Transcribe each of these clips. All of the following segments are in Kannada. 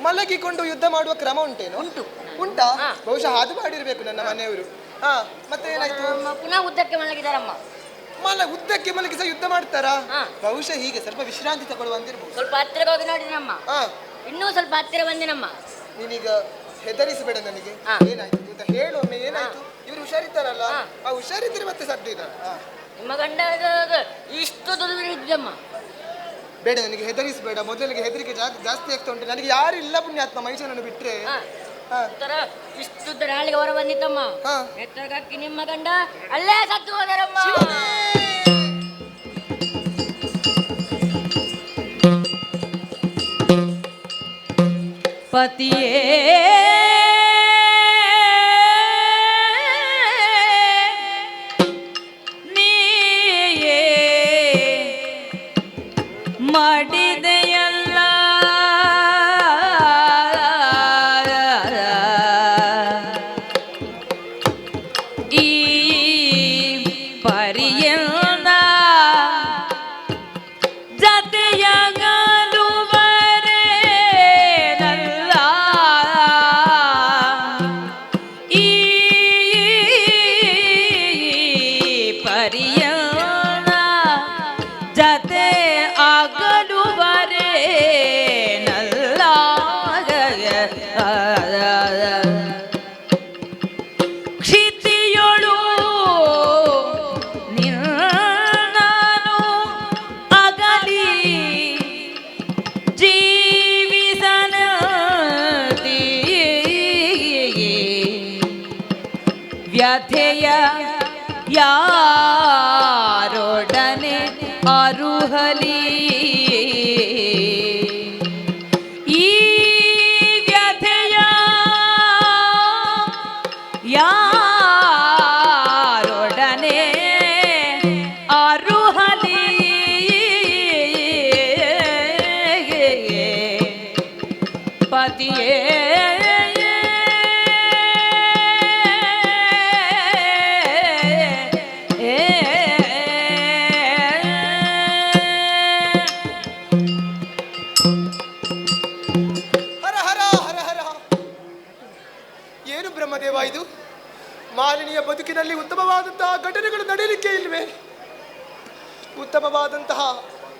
ಮಲಗಿಕೊಂಡು ಯುದ್ಧ ಮಾಡುವ ಕ್ರಮ ಉಂಟೇನು? ಉಂಟಾ? ಬಹುಶಃ ಅದು ಮಾಡಿರ್ಬೇಕು ನನ್ನ ಮನೆಯವರು. ಮತ್ತೆ ಏನಾಯ್ತು? ಪುನಃ ಉದ್ದಕ್ಕೆ ಮಲಗಿದಾರಮ್ಮ. ಉದ್ದಕ್ಕೆ ಮಲಗಿಸ ಯುದ್ಧ ಮಾಡ್ತಾರಾ? ಬಹುಶಃ ಹೀಗೆ ಸ್ವಲ್ಪ ವಿಶ್ರಾಂತಿ ತಗೊಳ್ಳುವಂತಿರ್ಬೋದು. ಸ್ವಲ್ಪ ಹತ್ತಿರ ಹೋಗಿ ನೋಡಿನಮ್ಮ. ಇನ್ನೂ ಸ್ವಲ್ಪ ಹತ್ತಿರ ಬಂದಿನಮ್ಮ. ನೀನೀಗ ಹೆದರಿಸಬೇಡ ನನಗೆ. ಏನಾಯ್ತು ಅಂತ ಹೇಳು ಒಮ್ಮೆ. ಏನಾಯ್ತು? ಇವ್ರು ಹುಷಾರಿದ್ದಾರಲ್ಲ? ಹುಷಾರಿದ್ರೆ ಮತ್ತೆ ಸಡ್ಡು ಇದ್ದಾರೆ. ನಿಮ್ಮ ಗಂಡ ಇಷ್ಟು ದುಡಿದಿದ್ದಮ್ಮ. ಬೇಡ, ನನಗೆ ಹೆದರಿಸಬೇಡ. ಮೊದಲಿಗೆ ಹೆದರಿಕೆ ಜಾಸ್ತಿ ಆಗ್ತಾ ಉಂಟು. ನನಗೆ ಯಾರು ಇಲ್ಲ ಪುಣ್ಯಾತ್ಮ ಮೈಸೂರನ್ನು ಬಿಟ್ರೆ. ಇಷ್ಟು ನಾಳಿಗೆ ಹೊರ ಬಂದಿತ್ತಮ್ಮ. ಎತ್ತರಗಕ್ಕಿ ನಿಮ್ಮ ಗಂಡ ಅಲ್ಲೇ ಸತ್ತು ಹೋದರಮ್ಮ. ಪತಿಯೇ ನೀಯೇ ಮಾಡಿದೆಯಲ್ಲ ಈ ಪರಿಯನ್ನ ಜತೆಯಾಗಲುವರೇನಲ್ಲ ಈ ಪರಿಯನ್ನ ಜತೆ ಆಗಲುವರೇನಲ್ಲ ಕ್ಷಿತಿಯೊಳು ನಿನ್ನನು ಅಗಲಿ ಜೀವಿಸನದಿ ವ್ಯಥೆಯ ಯಾರೊಡನೆ ಅರುಹಲಿ ಈ ವ್ಯಥೆಯ ಯಾರೊಡನೆ ಅರುಹಲಿ ಪತಿಯೇ ಏನು ಬ್ರಹ್ಮದೇವ ಇದು? ಮಾಲಿನಿಯ ಬದುಕಿನಲ್ಲಿ ಉತ್ತಮವಾದಂತಹ ಘಟನೆಗಳು ನಡೆಯಲಿಕ್ಕೆ ಇಲ್ವೇ? ಉತ್ತಮವಾದಂತಹ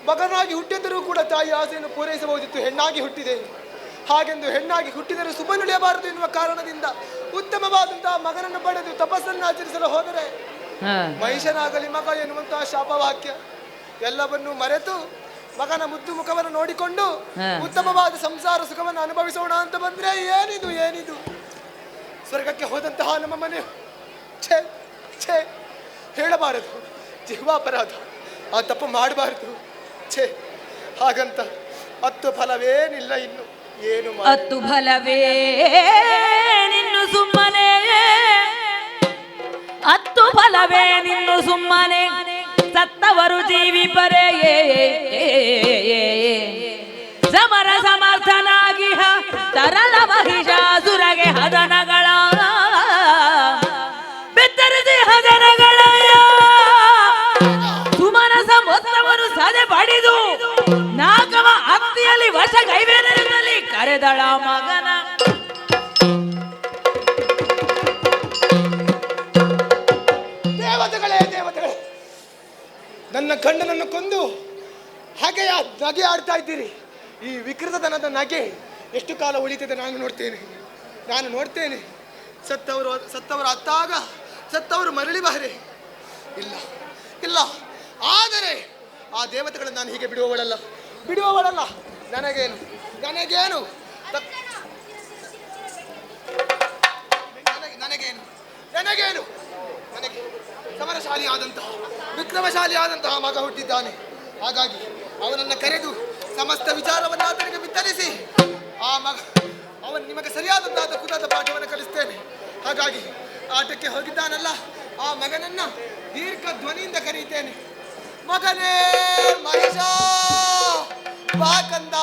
ಮಗನಾಗಿ ಹುಟ್ಟಿದರೂ ಕೂಡ ತಾಯಿ ಆಸೆಯನ್ನು ಪೂರೈಸಬಹುದಿತ್ತು. ಹೆಣ್ಣಾಗಿ ಹುಟ್ಟಿದೆ, ಹಾಗೆಂದು ಹೆಣ್ಣಾಗಿ ಹುಟ್ಟಿದರೂ ಸುಮ್ಮನುಳಿಯಬಾರದು ಎನ್ನುವ ಕಾರಣದಿಂದ ಉತ್ತಮವಾದಂತಹ ಮಗನನ್ನು ಪಡೆದು ತಪಸ್ಸನ್ನು ಆಚರಿಸಲು ಹೋದರೆ ಮಹಿಷನಾಗಲಿ ಮಗ ಎನ್ನುವಂತಹ ಶಾಪವಾಕ್ಯ ಎಲ್ಲವನ್ನೂ ಮರೆತು ಮಗನ ಮುದ್ದು ಮುಖವನ್ನು ನೋಡಿಕೊಂಡು ಉತ್ತಮವಾದ ಸಂಸಾರ ಸುಖವನ್ನು ಅನುಭವಿಸೋಣ ಅಂತ ಬಂದ್ರೆ ಏನಿದು? ಸ್ವರ್ಗಕ್ಕೆ ಹೋದಂತಹ ನಮ್ಮ ಮನೆ ಛೇ ಛೇ ಹೇಳಬಾರದು, ಜೀವಾಪರಾಧ. ಆ ತಪ್ಪು ಮಾಡಬಾರದು. ಛೇ, ಹಾಗಂತ ಹತ್ತು ಫಲವೇನಿಲ್ಲ. ಇನ್ನು ಏನು ಹತ್ತು ಫಲವೇ ನಿನ್ನು ಸುಮ್ಮನೆ, ಹತ್ತು ಫಲವೇ ನಿನ್ನು ಸುಮ್ಮನೆ ಸತ್ತವರು ಜೀವಿಪರೆಯೇ ಸಮರ ಸಮರ್ಥನಾಗಿ ತರಲ ಮಹಿಷಾಸುರಗೆ ಹದನಗಳ ಬೆತ್ತರಿಸಿ ಹದನಗಳ ಸುಮನಸ ಮೊತ್ತವನ್ನು ಸದೆ ಪಡೆದು ನಾಗವ ಅತ್ತಿಯಲ್ಲಿ ವಶ ಕೈವೇರದಲ್ಲಿ ಕರೆದಳ ಮಗನ. ದೇವತೆಗಳೇ, ನನ್ನ ಗಂಡನನ್ನು ಕೊಂದು ಹಾಗೆಯ ನಗೆ ಆಡ್ತಾ ಇದ್ದೀರಿ. ಈ ವಿಕೃತತನದ ನಗೆ ಎಷ್ಟು ಕಾಲ ಉಳಿತದೆ ನಾನು ನೋಡ್ತೇನೆ. ಸತ್ತವರು ಅತ್ತಾಗ ಸತ್ತವರು ಮರಳಿ ಬಾರೆ. ಇಲ್ಲ, ಆದರೆ ಆ ದೇವತೆಗಳನ್ನು ನಾನು ಹೀಗೆ ಬಿಡುವವಳಲ್ಲ. ನನಗೇನು ನನಗೆ ಸಮರಶಾಲಿಯಾದಂತಹ ವಿಕ್ರಮಶಾಲಿಯಾದಂತಹ ಮಗ ಹುಟ್ಟಿದ್ದಾನೆ. ಹಾಗಾಗಿ ಅವನನ್ನು ಕರೆದು ಸಮಸ್ತ ವಿಚಾರವನ್ನು ಆತನಿಗೆ ಬಿತ್ತರಿಸಿ ಅವನು ನಿಮಗೆ ಸರಿಯಾದಂತಹ ಕುಲದ ಪಾಠವನ್ನು ಕಲಿಸ್ತೇನೆ. ಹಾಗಾಗಿ ಆಟಕ್ಕೆ ಹೋಗಿದ್ದಾನಲ್ಲ ಆ ಮಗನನ್ನ ದೀರ್ಘ ಧ್ವನಿಯಿಂದ ಕರೀತೇನೆ. ಮಗನೇ ಮಹಿಷ ಬಾ ಕಂದ,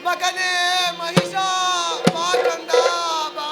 ಮಗನೇ ಮಹಿಷ ಬಾ ಕಂದ, ಬಾ.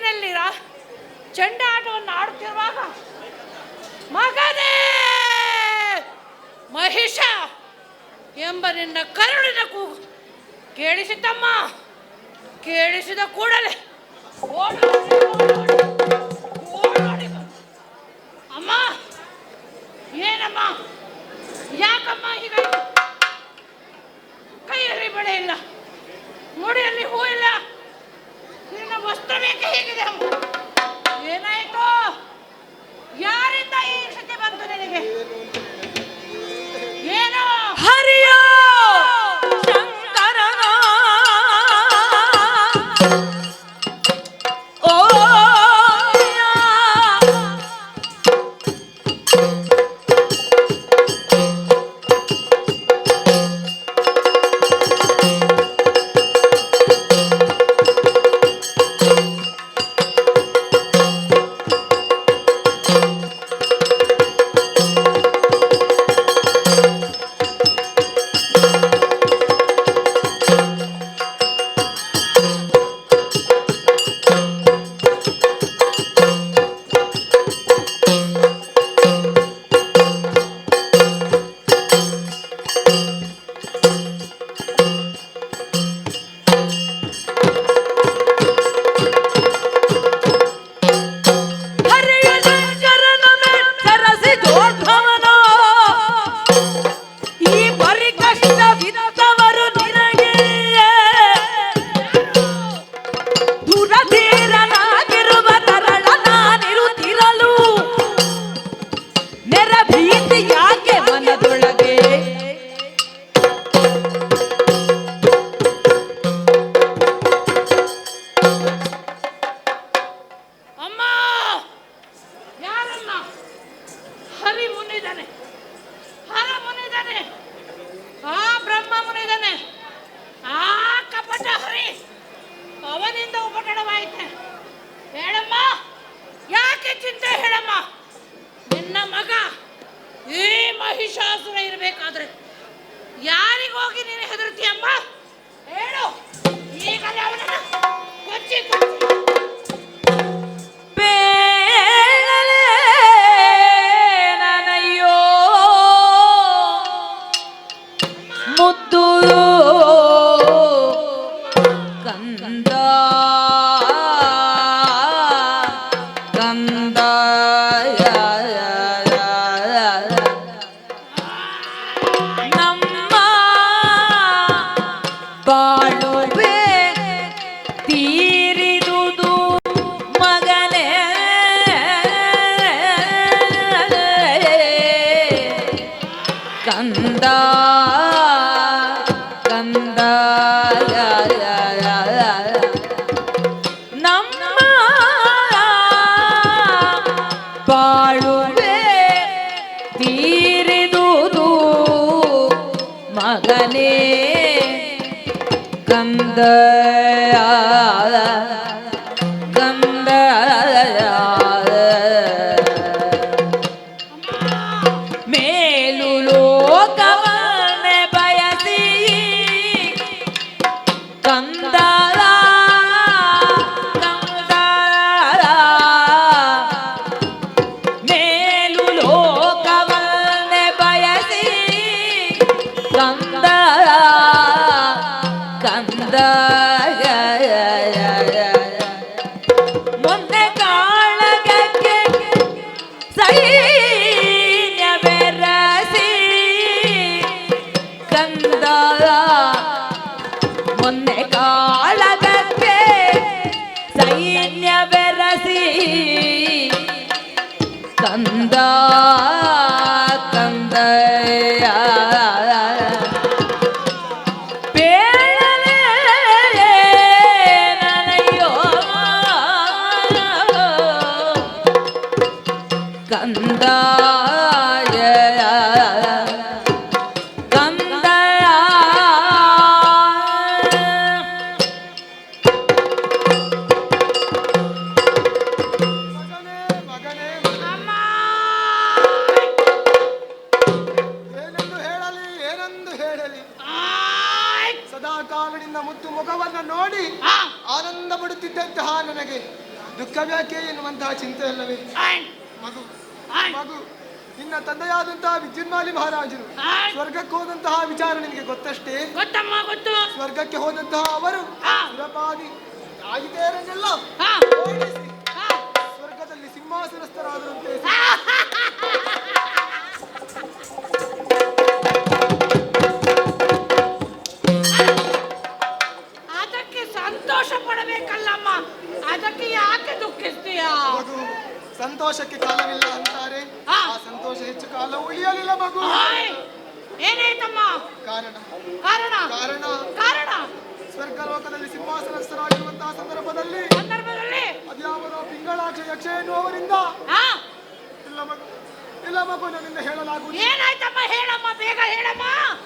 ಕಾಡಿನಲ್ಲಿ ಚೆಂಡಾಟವನ್ನು ಆಡುತ್ತಿರುವಾಗ ಮಗನೇ ಮಹಿಷ ಎಂಬ ನಿನ್ನ ಕರುಳಿನ ಕೂಗು ಕೇಳಿಸಿತಮ್ಮ. ಕೇಳಿಸಿದ ಕೂಡಲೇ ಅಮ್ಮ, ಏನಮ್ಮ, ಯಾಕಮ್ಮ ಹೀಗಾಯ್ತು? ಕೈಯಲ್ಲಿ ಬಳೆ ಇಲ್ಲ, ಮುಡಿಯಲ್ಲಿ ಹೂ ಇಲ್ಲ, ನಿನ್ನ ವಸ್ತ್ರ ಬೇಕೆ ಹೇಗಿದೆ ಅಮ್ಮ? ಏನಾಯ್ತು? ಯಾರಿಂದ ಈ ಸ್ಥಿತಿ ಬಂತು ನಿನಗೆ? ಏನೋ ಹರಿಯೋ ಶಂಕರನ ಓ ಯಾರಿಗೋಗಿ ನೀನು ಹೆದರ್ತೀಯಮ್ಮ? ಹೇಳು, ಈಗಲೇ ಅವನನ್ನ ಕೊಚ್ಚಿ ಕೊಚ್ಚಿ ನನಯ್ಯೋ ಮುದ್ದು ಕಂದ ಕಂದ ಬಾಳುವೆ ತೀರಿದುದು ಮಗನೇ ಕಂದ ಕಂದ ನಮ್ಮ ಬಾಳುವೆ ತೀರಿದುದು ಮಗನೇ ಕಂದ ಕಂದ ಮೇಲು ಲೋಕವನ್ನೇ ಬಯಸಿ ಕಂದ ಕಂದ ಮೇಲು ಲೋಕವನ್ನೇ ಬಯಸಿ ಕಂದ ಕಂದ ಮೊನ್ನೆ ಕಾಳಗಕ್ಕೆ ಸೈನ್ಯ ಬೆರಸಿ ಕಂದ ಮೊನ್ನೆ ಕಾಳಗಕ್ಕೆ ಸೈನ್ಯ ಬೆರಸಿ ಕಂದ ಕಂದ ಕಂದ ಕಂದ ಮಗನೇ ಮಗನೇ ಅಮ್ಮ ಏನೆಂದು ಹೇಳಲಿ? ದುಃಖ ಯಾಕೆ ಎನ್ನುವಂತಹ ಚಿಂತೆ ಅಲ್ಲವೇ ಮಗು ಮಗು ನಿನ್ನ ತಂದೆಯಾದಂತಹ ವಿದ್ಯುನ್ಮಾಲಿ ಮಹಾರಾಜರು ಸ್ವರ್ಗಕ್ಕೆ ಹೋದಂತಹ ವಿಚಾರ ನಿನಗೆ ಗೊತ್ತಷ್ಟೇ? ಗೊತ್ತಮ್ಮ, ಗೊತ್ತು. ಸ್ವರ್ಗಕ್ಕೆ ಹೋದಂತಹ ಅವರು ಸುರಪಾದಿ ಆಯುಧೇರನ್ನೆಲ್ಲ ಓಡಿಸಿ ಸ್ವರ್ಗದಲ್ಲಿ ಸಿಂಹಾಸನಸ್ಥರಾದರಂತೆ. ಅದಕ್ಕೆ ಸಂತೋಷ ಪಡಬೇಕಲ್ಲಮ್ಮ, ಅದಕ್ಕೆ ಯಾಕೆ ದುಃಖಿಸ್ತೀಯ? ಸಂತೋಷಕ್ಕೆ ಕಾಲವಿಲ್ಲ ಅಂತಾರೆ, ಆ ಸಂತೋಷ ಹೆಚ್ಚು ಕಾಲ ಉಳಿಯಲಿಲ್ಲ ಮಗು. ಏನಾಯ್ತಮ್ಮ? ಕಾರಣ ಕಾರಣ ಕಾರಣ ಕಾರಣ ಸ್ವರ್ಗಲೋಕದಲ್ಲಿ ಸಿಂಹಾಸನಸ್ಥರಾಗಿರುವಂತಹ ಸಂದರ್ಭದಲ್ಲಿ ಅದ್ಯಾವನೋ ಪಿಂಗಳಾಕ್ಷ ಯಕ್ಷ ಎನ್ನುವವರಿಂದ ಇಲ್ಲ ಮಗು ನನ್ನಿಂದ ಹೇಳಲಾಗುವುದು. ಏನಾಯ್ತಮ್ಮ? ಹೇಳಮ್ಮ, ಬೇಗ ಹೇಳಮ್ಮ.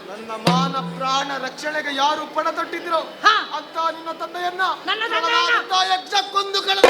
ನನ್ನ ಮಾನ ಪ್ರಾಣ ರಕ್ಷಣೆಗೆ ಯಾರು ಪಣ ತೊಟ್ಟಿದ್ರು ಅಂತ ನಿನ್ನ ತಂದೆಯನ್ನ ಯಕ್ಷ ಕೊಂದು ಕಳೆದ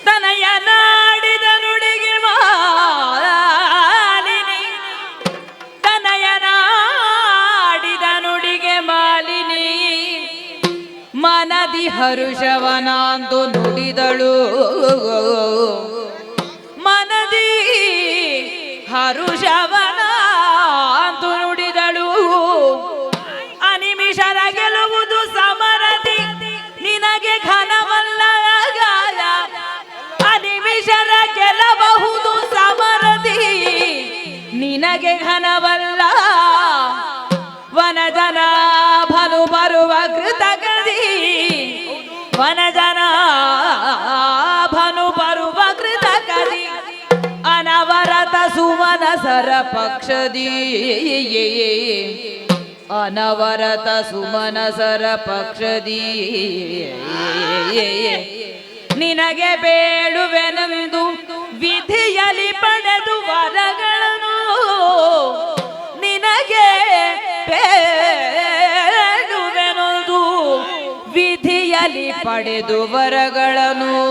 ತನಯ ನಾಡಿದ ನುಡಿಗೆ ಮಾಲಿನಿ, ತನಯ ನಾಡಿದ ನುಡಿಗೆ ಮಾಲಿನಿ, ಮನದಿ ಹರುಷವನಾಂದು ನುಡಿದಳು ಮನದಿ ಹರುಷವನಾಂದು ನುಡಿದಳು ಅನಿಮಿಷರ ಗೆಲುವುದು ಸಮರದಿ ನಿನಗೆ ಘನವಲ್ಲ ಅನಿಮಿಷರ ಗೆಲ್ಲಬಹುದು ಸಮರದಿ ನಿನಗೆ ಘನವಲ್ಲ ವನಜನ ಭನು ಬರುವ ಕೃತಕದಿ ವನಜನ ಭನು ಬರುವ ಕೃತಕದಿ ಅನವರತ ಸುಮನಸರ ಪಕ್ಷದಿ ಅನವರತ ಸುಮನಸರ ಪಕ್ಷದಿ ನಿನಗೆ ಬೇಡುವೆನೆಂದು ವಿಧಿಯಲಿ ಪಡೆದು ವರಗಳನ್ನು ನಿನಗೆ ಬೇಡುವೆನೆಂದು ವಿಧಿಯಲಿ ಪಡೆದು ವರಗಳನ್ನು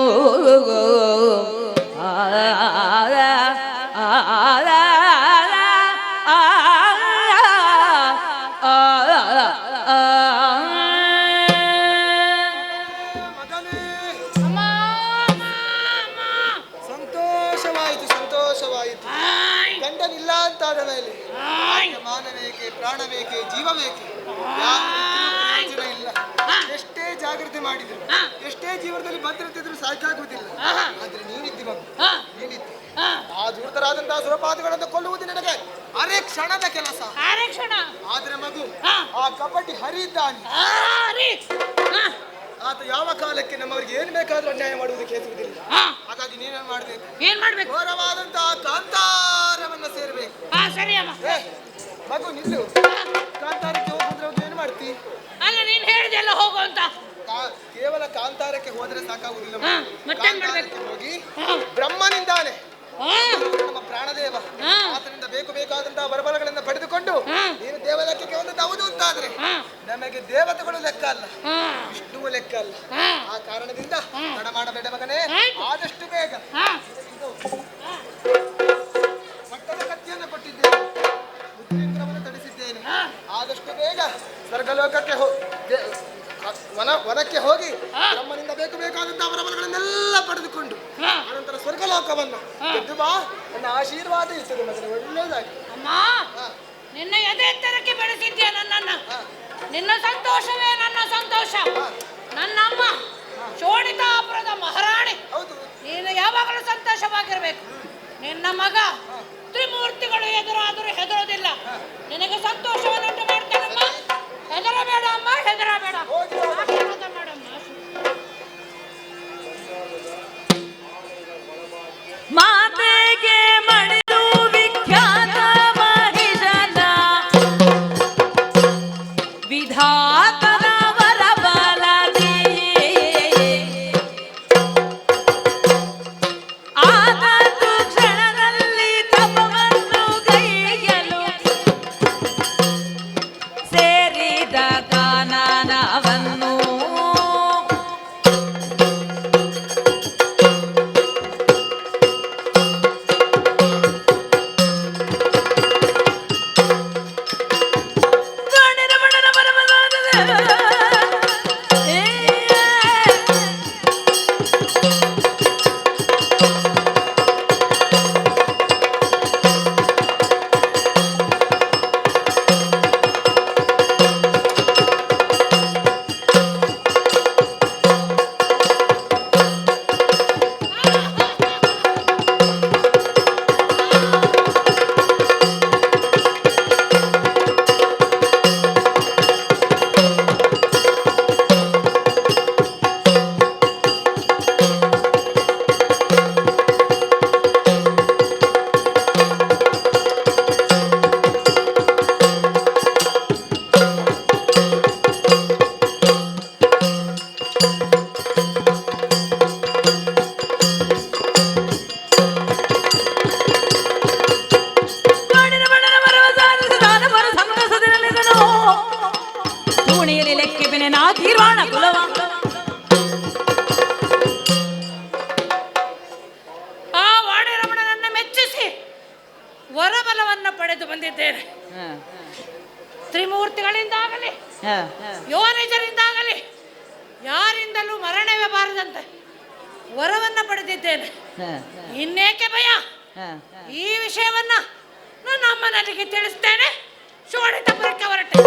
ಸಂತೋಷವಾಯಿತು ಸಂತೋಷವಾಯಿತು. ಗಂಡನಿಲ್ಲ ಅಂತಾದ ಮೇಲೆ ಮಾನ ಬೇಕೆ, ಪ್ರಾಣ ಬೇಕೆ, ಜೀವ ಬೇಕೆ, ಯಾವ ಪ್ರಯೋಜನ ಇಲ್ಲ. ಎಷ್ಟೇ ಜಾಗೃತಿ ಮಾಡಿದ್ರು, ಎಷ್ಟೇ ಜೀವನದಲ್ಲಿ ಭದ್ರತೆ ಇದ್ರು ಸಾಕಾಗುವುದಿಲ್ಲ. ಆದ್ರೆ ನೀನಿದ್ದಿ ಮಗು, ನೀನಿದ್ದಿ. ಆ ಧೂರ್ತರಾದಂತಹ ಸುರಪಾದಿಗಳನ್ನು ಕೊಲ್ಲುವುದು ನನಗೆ ಅರೆ ಕ್ಷಣದ ಕೆಲಸ. ಆದ್ರೆ ಮಗು, ಆ ಕಪಟಿ ಹರಿದ್ದಾನೆ. ಆತ ಯಾವ ಕಾಲಕ್ಕೆ ನಮ್ಮವರಿಗೆ ಏನ್ ಬೇಕಾದ್ರೂ ಅನ್ಯಾಯ ಮಾಡುವುದಕ್ಕೆ ಹೇಸುವುದಿಲ್ಲ. ಹಾಗಾಗಿ ನೀನೇನ್ ಮಾಡ್ಬೇಕು? ಘೋರವಾದಂತಹ ಕಾಂತಾರವನ್ನ ಸೇರ್ಬೇಕು. ಮಗು ನಿಲ್ಲು. ಕಾಂತಾರಕ್ಕೆ ಹೋಗುದ್ರೆ ಏನ್ ಮಾಡ್ತಿ? ಅಲ್ಲ ನೀನ್ ಹೇಳಿದೆಲ್ಲ ಹೋಗು ಅಂತ. ಕೇವಲ ಕಾಂತಾರಕ್ಕೆ ಹೋದ್ರೆ ಸಾಕಾಗುದಿಲ್ಲ. ಕಾಂತಾರಕ್ಕೆ ಹೋಗಿ ಬ್ರಹ್ಮನಿಂದಾನೆ ನಮ್ಮ ಪ್ರಾಣದೇವ ಆತನಿಂದ ಬೇಕು ಬೇಕಾದಂತಹ ಬರಬಲಗಳಿಂದ ಪಡೆದುಕೊಂಡು ನೀನು ದೇವಲೋಕಕ್ಕೆ ಒಂದು ಹೌದು ಅಂತಾದ್ರೆ ನಮಗೆ ದೇವತೆಗಳು ಲೆಕ್ಕ ಅಲ್ಲ, ವಿಷ್ಣುವು ಲೆಕ್ಕ ಅಲ್ಲ. ಆ ಕಾರಣದಿಂದ ತಡ ಮಾಡಬೇಡ ಮಗನೇ, ಆದಷ್ಟು ಬೇಗ ಮಟ್ಟದ ಕತ್ತಿಯನ್ನು ಕೊಟ್ಟಿದ್ದೇನೆ, ಮುದ್ರಿಂದ್ರವನ್ನು ತಡಿಸಿದ್ದೇನೆ. ಆದಷ್ಟು ಬೇಗ ಸ್ವರ್ಗಲೋಕಕ್ಕೆ ವನಕ್ಕೆ ಹೋಗಿ ಬ್ರಹ್ಮನಿಂದ ಬೇಕು ಬೇಕಾದಂತಹ ಬರಬಲಗಳನ್ನೆಲ್ಲ ಪಡೆದುಕೊಂಡು ಅನಂತರ ಸ್ವರ್ಗಲೋಕವನ್ನು ಗೆದ್ದು ಬಾ. ನನ್ನ ಆಶೀರ್ವಾದ ಇರ್ತದೆ ಮಗನೇ, ಒಳ್ಳೆಯದಾಗಿ. ಅಮ್ಮ, ನಿನ್ನ ಎದೆ ಎತ್ತರಕ್ಕೆ ಬೆಳೆಸಿದ್ಯಾ ನನ್ನನ್ನ. ನಿನ್ನ ಸಂತೋಷವೇ ನನ್ನ ಸಂತೋಷ. ನನ್ನಮ್ಮ ಶೋಣಿತಾಪುರದ ಮಹಾರಾಣಿ. ನೀನು ಯಾವಾಗಲೂ ಸಂತೋಷವಾಗಿರ್ಬೇಕು. ನಿನ್ನ ಮಗ ತ್ರಿಮೂರ್ತಿಗಳು ಎದುರಾದರೂ ಹೆದರೋದಿಲ್ಲ. ನಿನಗೆ ಸಂತೋಷವನ್ನುಂಟು ಮಾಡ್ತಾನಮ್ಮ. ಹೆದರಬೇಡ ಅಮ್ಮ, ಹೆದರಬೇಡ. ಆಶೀರ್ವಾದ ಮಾಡಮ್ಮ. ಮಾತೆಗೆ ಮಣಿದು ವಿಖ್ಯಾತ ಮಹಿಷನ ವಿಧಾತನ ವರಬಲದಿ ಆದದ್ದು ಕ್ಷಣದಲ್ಲಿ ತಪವನ್ನು ಕೈಯಲು ಸೇರಿದ ಕಾನನವನ್ನು ವರಬಲವನ್ನು ಪಡೆದು ಬಂದಿದ್ದೇನೆ. ತ್ರಿಮೂರ್ತಿಗಳಿಂದಾಗಲಿ ಯೋನಿಜರಿಂದಾಗಲಿ ಯಾರಿಂದಲೂ ಮರಣವೇ ಬಾರದಂತೆ ವರವನ್ನ ಪಡೆದಿದ್ದೇನೆ. ಇನ್ನೇಕೆ ಭಯ? ಈ ವಿಷಯವನ್ನ ನನ್ನ ಅಮ್ಮನಿಗೆ ತಿಳಿಸ್ತೇನೆ. ಶೋಣಿತಪುರಕ್ಕೆ ಹೊರಟೆ.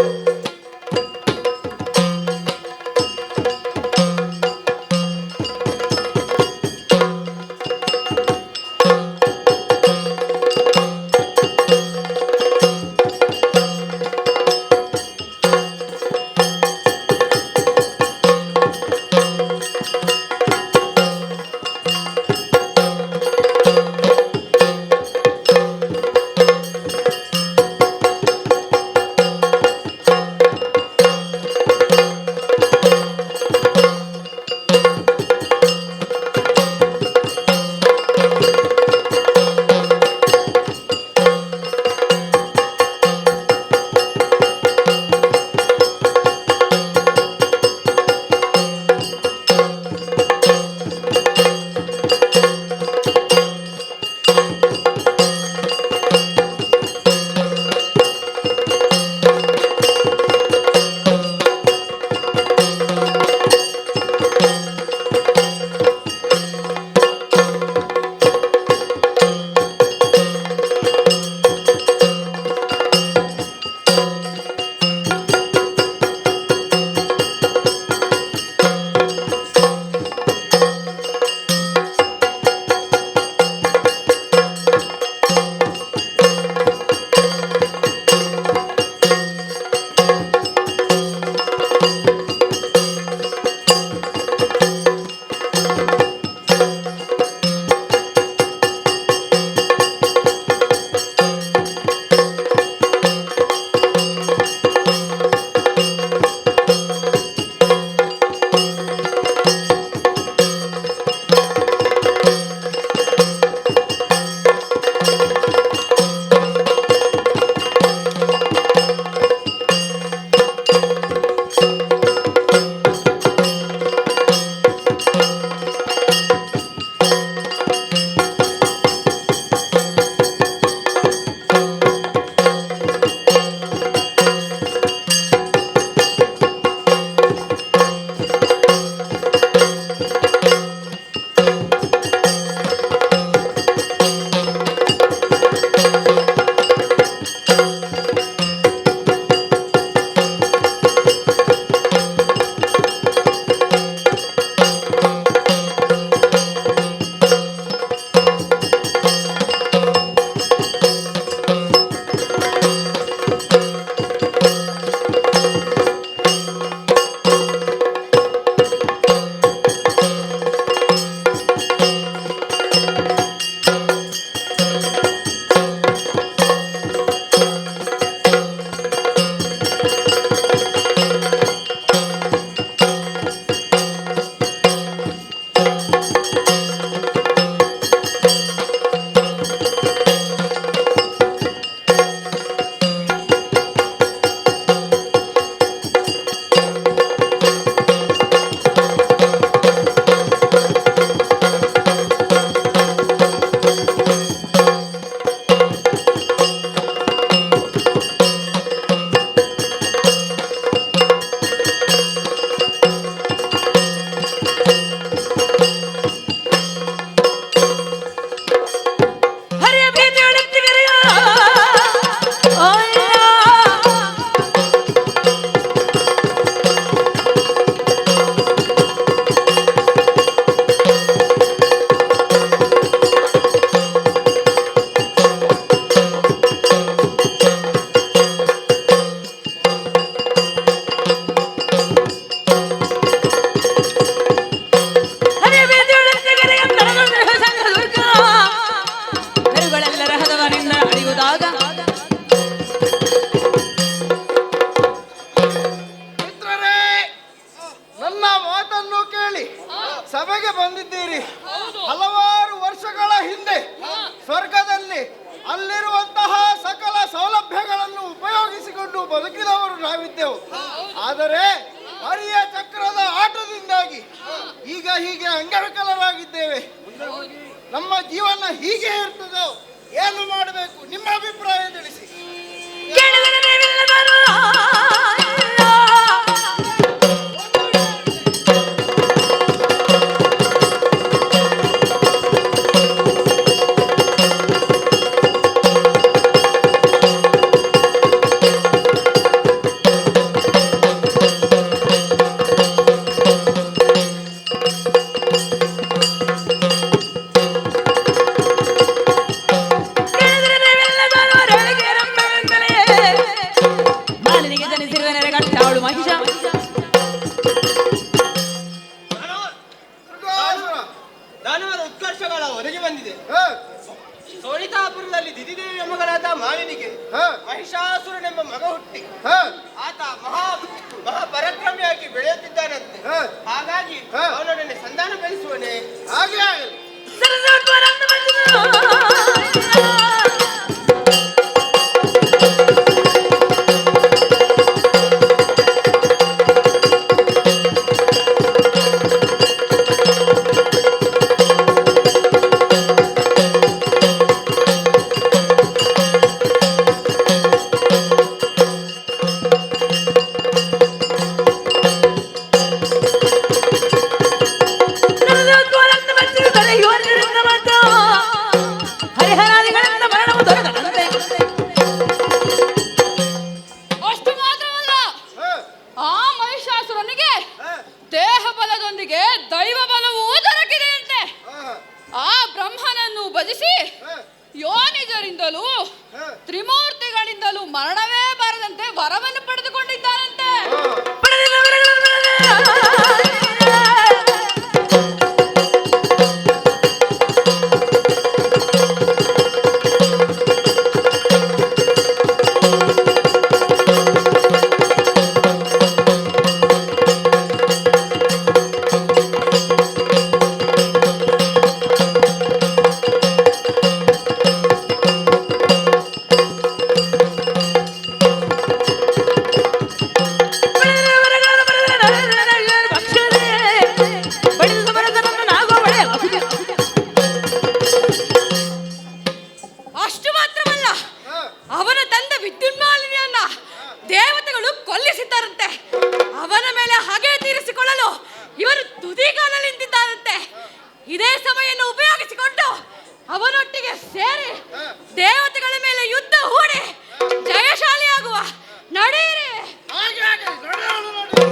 ಆದರೆ ಹರಿಯ ಚಕ್ರದ ಆಟದಿಂದಾಗಿ ಈಗ ಹೀಗೆ ಅಂಗವಿಕಲರಾಗಿದ್ದೇವೆ. ನಮ್ಮ ಜೀವನ ಹೀಗೆ ಇರ್ತದೋ ಏನು ಮಾಡಬೇಕು? ನಿಮ್ಮ ಅಭಿಪ್ರಾಯ ತಿಳಿಸಿ. ದಾನವರ ಉತ್ಕರ್ಷಗಳ ಒದಗಿ ಬಂದಿದೆ. ಹ, ಸೋನಿತಾಪುರದಲ್ಲಿ ದಿದಿದೇವಿಯ ಮಗಳಾದ ಮಾಲಿನಿಗೆ ಹ, ಮಹಿಷಾಸುರನೆಂಬ ಮಗ ಹುಟ್ಟಿ ಹ, ಆತ ಮಹಾಪರಾಕ್ರಮಿಯಾಗಿ ಬೆಳೆಯುತ್ತಿದ್ದಾನಂತೆ. ಹ. ಹಾಗಾಗಿ ಹ. ಅವನೊಡನೆ ಸಂಧಾನ ಬೆಳೆಸುವನೆ. ಹಾಗೆ ಆಗಲಿ. ಹರಿಹರಾದಿಗಳಿಂದ ಮರಣವು ದೊರೆತಂತೆ. ಅಷ್ಟು ಮಾತ್ರವಲ್ಲ, ಹ, ಆ ಮಹಿಷಾಸುರನಿಗೆ ಹ, ದೇಹ ಬಲದೊಂದಿಗೆ ದೈವ ಬಲವೂ ದೊರಕಿದೆಯಂತೆ. ಹ, ಆ ಬ್ರಹ್ಮನನ್ನು ಭಜಿಸಿ ಹ, ಯೋನಿಜರಿಂದಲೂ ಹ. ತ್ರಿಮೂರ್ತಿಗಳಿಂದಲೂ ಮರಣವೇ ಬಾರದಂತೆ ವರವನ್ನು ಪಡೆದುಕೊಂಡಿದ್ದಾನಂತೆ. ಅಷ್ಟು ಮಾತ್ರವಲ್ಲ, ಅವನ ತಂದ ವಿದ್ಯುನ್ಮಾಲಿನಿಯನ್ನ ದೇವತೆಗಳು ಕೊಲ್ಲಿಸಿದ್ದಾರಂತೆ. ಅವನ ಮೇಲೆ ಹಗೆ ತೀರಿಸಿಕೊಳ್ಳಲು ಇವರು ತುದಿಗಾಲಲ್ಲಿ ನಿಂತಿದ್ದಾರಂತೆ. ಇದೇ ಸಮಯವನ್ನು ಉಪಯೋಗಿಸಿಕೊಂಡು ಅವನೊಟ್ಟಿಗೆ ಸೇರಿ ದೇವತೆಗಳ ಮೇಲೆ ಯುದ್ಧ ಹೂಡಿ ಜಯಶಾಲಿಯಾಗುವ. ನಡೆಯಿರಿ. ಹಾಗೆ ಆಗಲಿ. ನಡೆಯೋಣ, ನಡೆಯೋಣ.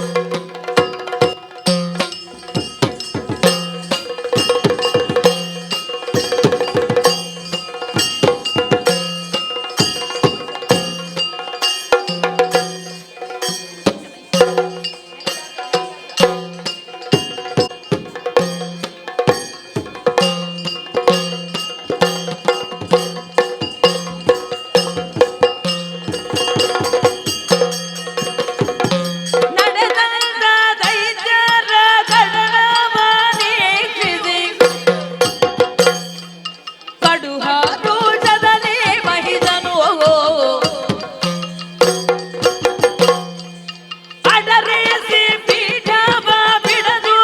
ನಡೆದಂತ ದೈತ್ಯರ ಗಣನವನೀಕ್ಷಿಸಿ ಕಡುಹ ರೂಷದಲ್ಲಿ ಮಹಿದನು ಅಡರಿಸಿ ಪೀಠವ ಬಿಡದು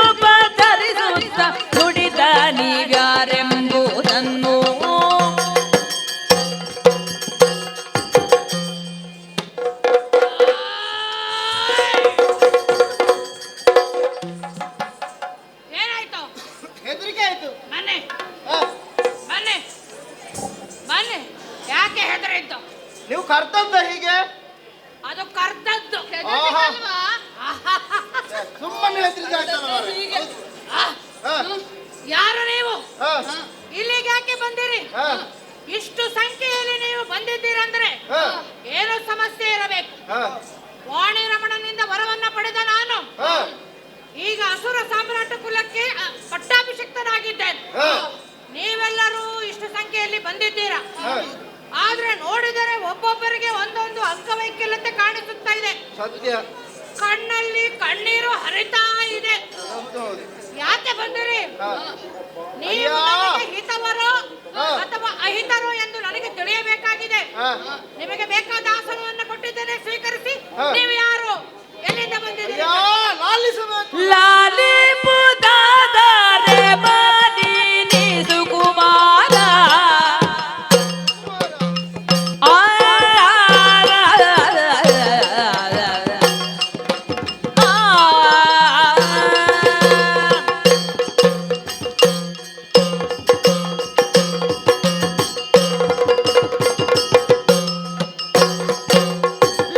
ಧರಿಸುತ್ತ ನುಡಿದ ನೀವ್ಯಾರೆಂಬುದನ್ನು. ಏನಾಯ್ತು? ಹೆದರಿಕೆ ಆಯ್ತು. ಬನ್ನಿ ಹ, ಬನ್ನಿ ಬನ್ನಿ. ಯಾಕೆ ಹೆದರಿದ್ದು? ನೀವು ಕರ್ತದ್ದ ಹೀಗೆ ಅದು ಕರ್ತದ್ದು. ಆಹಾ. ಅಲ್ವಾ? ಸುಮ್ಮನೆ ಹೆದರಿದಾಯ್ತಲ್ಲ ಮಾರ್ರೆ. ಹೀಗೆ. ಹೌದು. ಆ, ಹ, ಯಾರು ನೀವು? ಹ, ಇಲ್ಲಿಗೆ ಯಾಕೆ ಬಂದಿರಿ? ಹ, ಇಷ್ಟು ಸಂಖ್ಯೆಯಲ್ಲಿ ನೀವು ಬಂದಿದ್ದೀರಂದ್ರೆ ಹ, ಏನೋ ಸಮಸ್ಯೆ ಇರಬೇಕು. ಹ, ವಾಣಿ ರಮಣನಿಂದ ವರವನ್ನ ಪಡೆದ ನಾನು ಹ, ಈಗ ಅಸುರ ಸಾಮ್ರಾಟ ಕುಲಕ್ಕೆ ಪಟ್ಟಾಭಿಷಿಕ್ತನಾಗಿದ್ದೇನೆ. ಹ. ನೀವೆಲ್ಲರೂ ಇಷ್ಟು ಸಂಖ್ಯೆಯಲ್ಲಿ ಬಂದಿದ್ದೀರಾ. ಹ. ಆದ್ರೆ ನೋಡಿದರೆ ಒಬ್ಬೊಬ್ಬರಿಗೆ ಒಂದೊಂದು ಅಂಗವೈಕಲ್ಯತೆ ಕಾಣಿಸುತ್ತಾ ಇದೆ. ಸತ್ಯ. ಕಣ್ಣಲ್ಲಿ ಕಣ್ಣೀರು ಹರಿತಾ ಇದೆ. ಹೌದು, ಹೌದು. ಯಾಕೆ ಬಂದಿರಿ? ಹ. ನೀವು ಅಯ್ಯೋ. ನನಗೆ ಹಿತವರೋ ಹ. ಅಥವಾ ಅಹಿತರೋ ಎಂದು ನನಗೆ ತಿಳಿಯಬೇಕಾಗಿದೆ. ಹ. ನಿಮಗೆ ಬೇಕಾದ ಆಸನವನ್ನು ಕೊಟ್ಟಿದ್ದೇನೆ, ಸ್ವೀಕರಿಸಿ. ಹ. ನೀವು ಯಾರು? ಎಲ್ಲಿಂದ ಬಂದಿದ್ದೀರಿ? ಅಯ್ಯೋ, ಲಾಲಿಸಬೇಕು. ಲಾಲಿ ಪುದಾದರೆ ಮಾಲಿನಿ ಸುಕುಮಾರ ಆ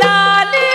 ಲಾಲಿ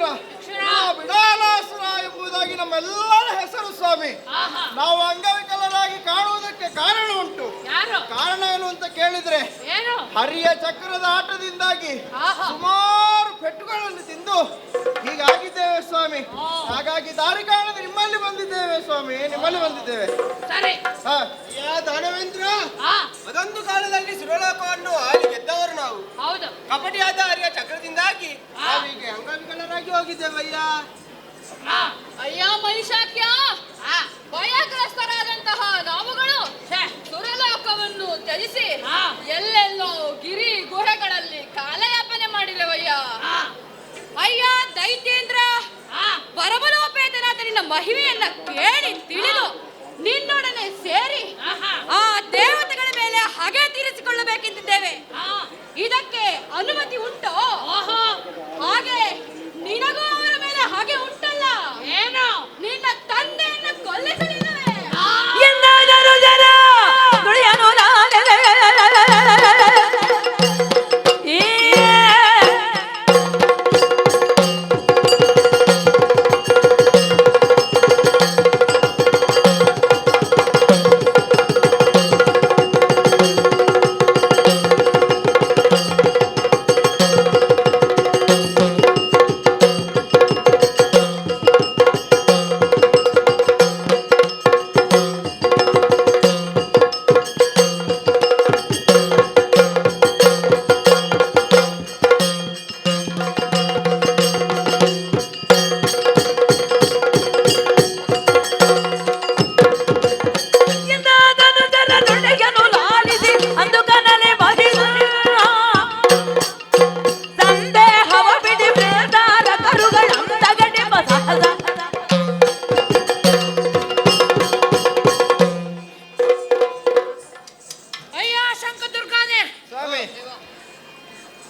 ಬಿಡಾಲಾಸುರ ಬಿಡಾಲಾಸುರ ಎಂಬುದಾಗಿ ನಮ್ಮೆಲ್ಲರ ಹೆಸರು ಸ್ವಾಮಿ. ನಾವು ಅಂಗವಿಕಲರಾಗಿ ಕಾಣುವುದಕ್ಕೆ ಕಾರಣ ಉಂಟು. ಕಾರಣ ಏನು ಅಂತ ಕೇಳಿದ್ರೆ ಹರಿಯ ಚಕ್ರದ ಆಟದಿಂದಾಗಿ ಸುಮಾರು ಪೆಟ್ಟುಗಳನ್ನು ತಿಂದು ಹೀಗಾಗಿದ್ದೇವೆ ಸ್ವಾಮಿ. ಹಾಗಾಗಿ ದಾರಿ ಕಾಣದೆ ನಿಮ್ಮಲ್ಲಿ ಬಂದಿದ್ದೇವೆ ಸ್ವಾಮಿ, ನಿಮ್ಮಲ್ಲಿ ಬಂದಿದ್ದೇವೆ. ದಾನವೇಂದ್ರ, ಅದೊಂದು ಕಾಲದಲ್ಲಿ ಸುರಲೋಕವನ್ನು ಆಳಿ ಗೆದ್ದವರು ನಾವು. ಹೌದು. ಕಪಟಿಯಾದ ಹರಿಯ ಚಕ್ರದಿಂದಾಗಿ ನಾವೀಗ ಅಂಗವಿಕಲರಾಗಿ ಹೋಗಿದ್ದೇವಯ್ಯ. ಅಯ್ಯ ಮಹಿಷಾಕ್ಯ, ಭಯಗ್ರಸ್ತರಾದಂತಹ ನಾವುಗಳು ಸುರಲೋಕವನ್ನು ತ್ಯಜಿಸಿ ಎಲ್ಲೆಲ್ಲೋ ಗಿರಿ ಗುಹೆಗಳಲ್ಲಿ ಕಾಲಯಾಪನೆ ಮಾಡಿದೆವಯ್ಯ. ಅಯ್ಯ ದೈತ್ಯೇಂದ್ರ, ಪರಮಲೋಪೇತನಾದ ನಿನ್ನ ಮಹಿಮೆಯನ್ನ ಕೇಳಿ ತಿಳಿದು ನಿನ್ನೊಡನೆ ಸೇರಿ ಆ ದೇವತೆಗಳ ಮೇಲೆ ಹಗೆ ತೀರಿಸಿಕೊಳ್ಳಬೇಕೆಂದಿದ್ದೇವೆ. ಇದಕ್ಕೆ ಅನುಮತಿ ಉಂಟೋ? ಹಾಗೆ ನಿನಗೂ ಅವರ ಮೇಲೆ ಹಾಗೆ ಉಂಟಲ್ಲ? ಏನು ನಿನ್ನ ತಂದೆಯನ್ನು ಕೊಲ್ಲಿಸಲಿಲ್ಲವೇ? ಎಂದಾದರೂ ಜನ ನುಡಿಯನು ನಾನೆಲೆ.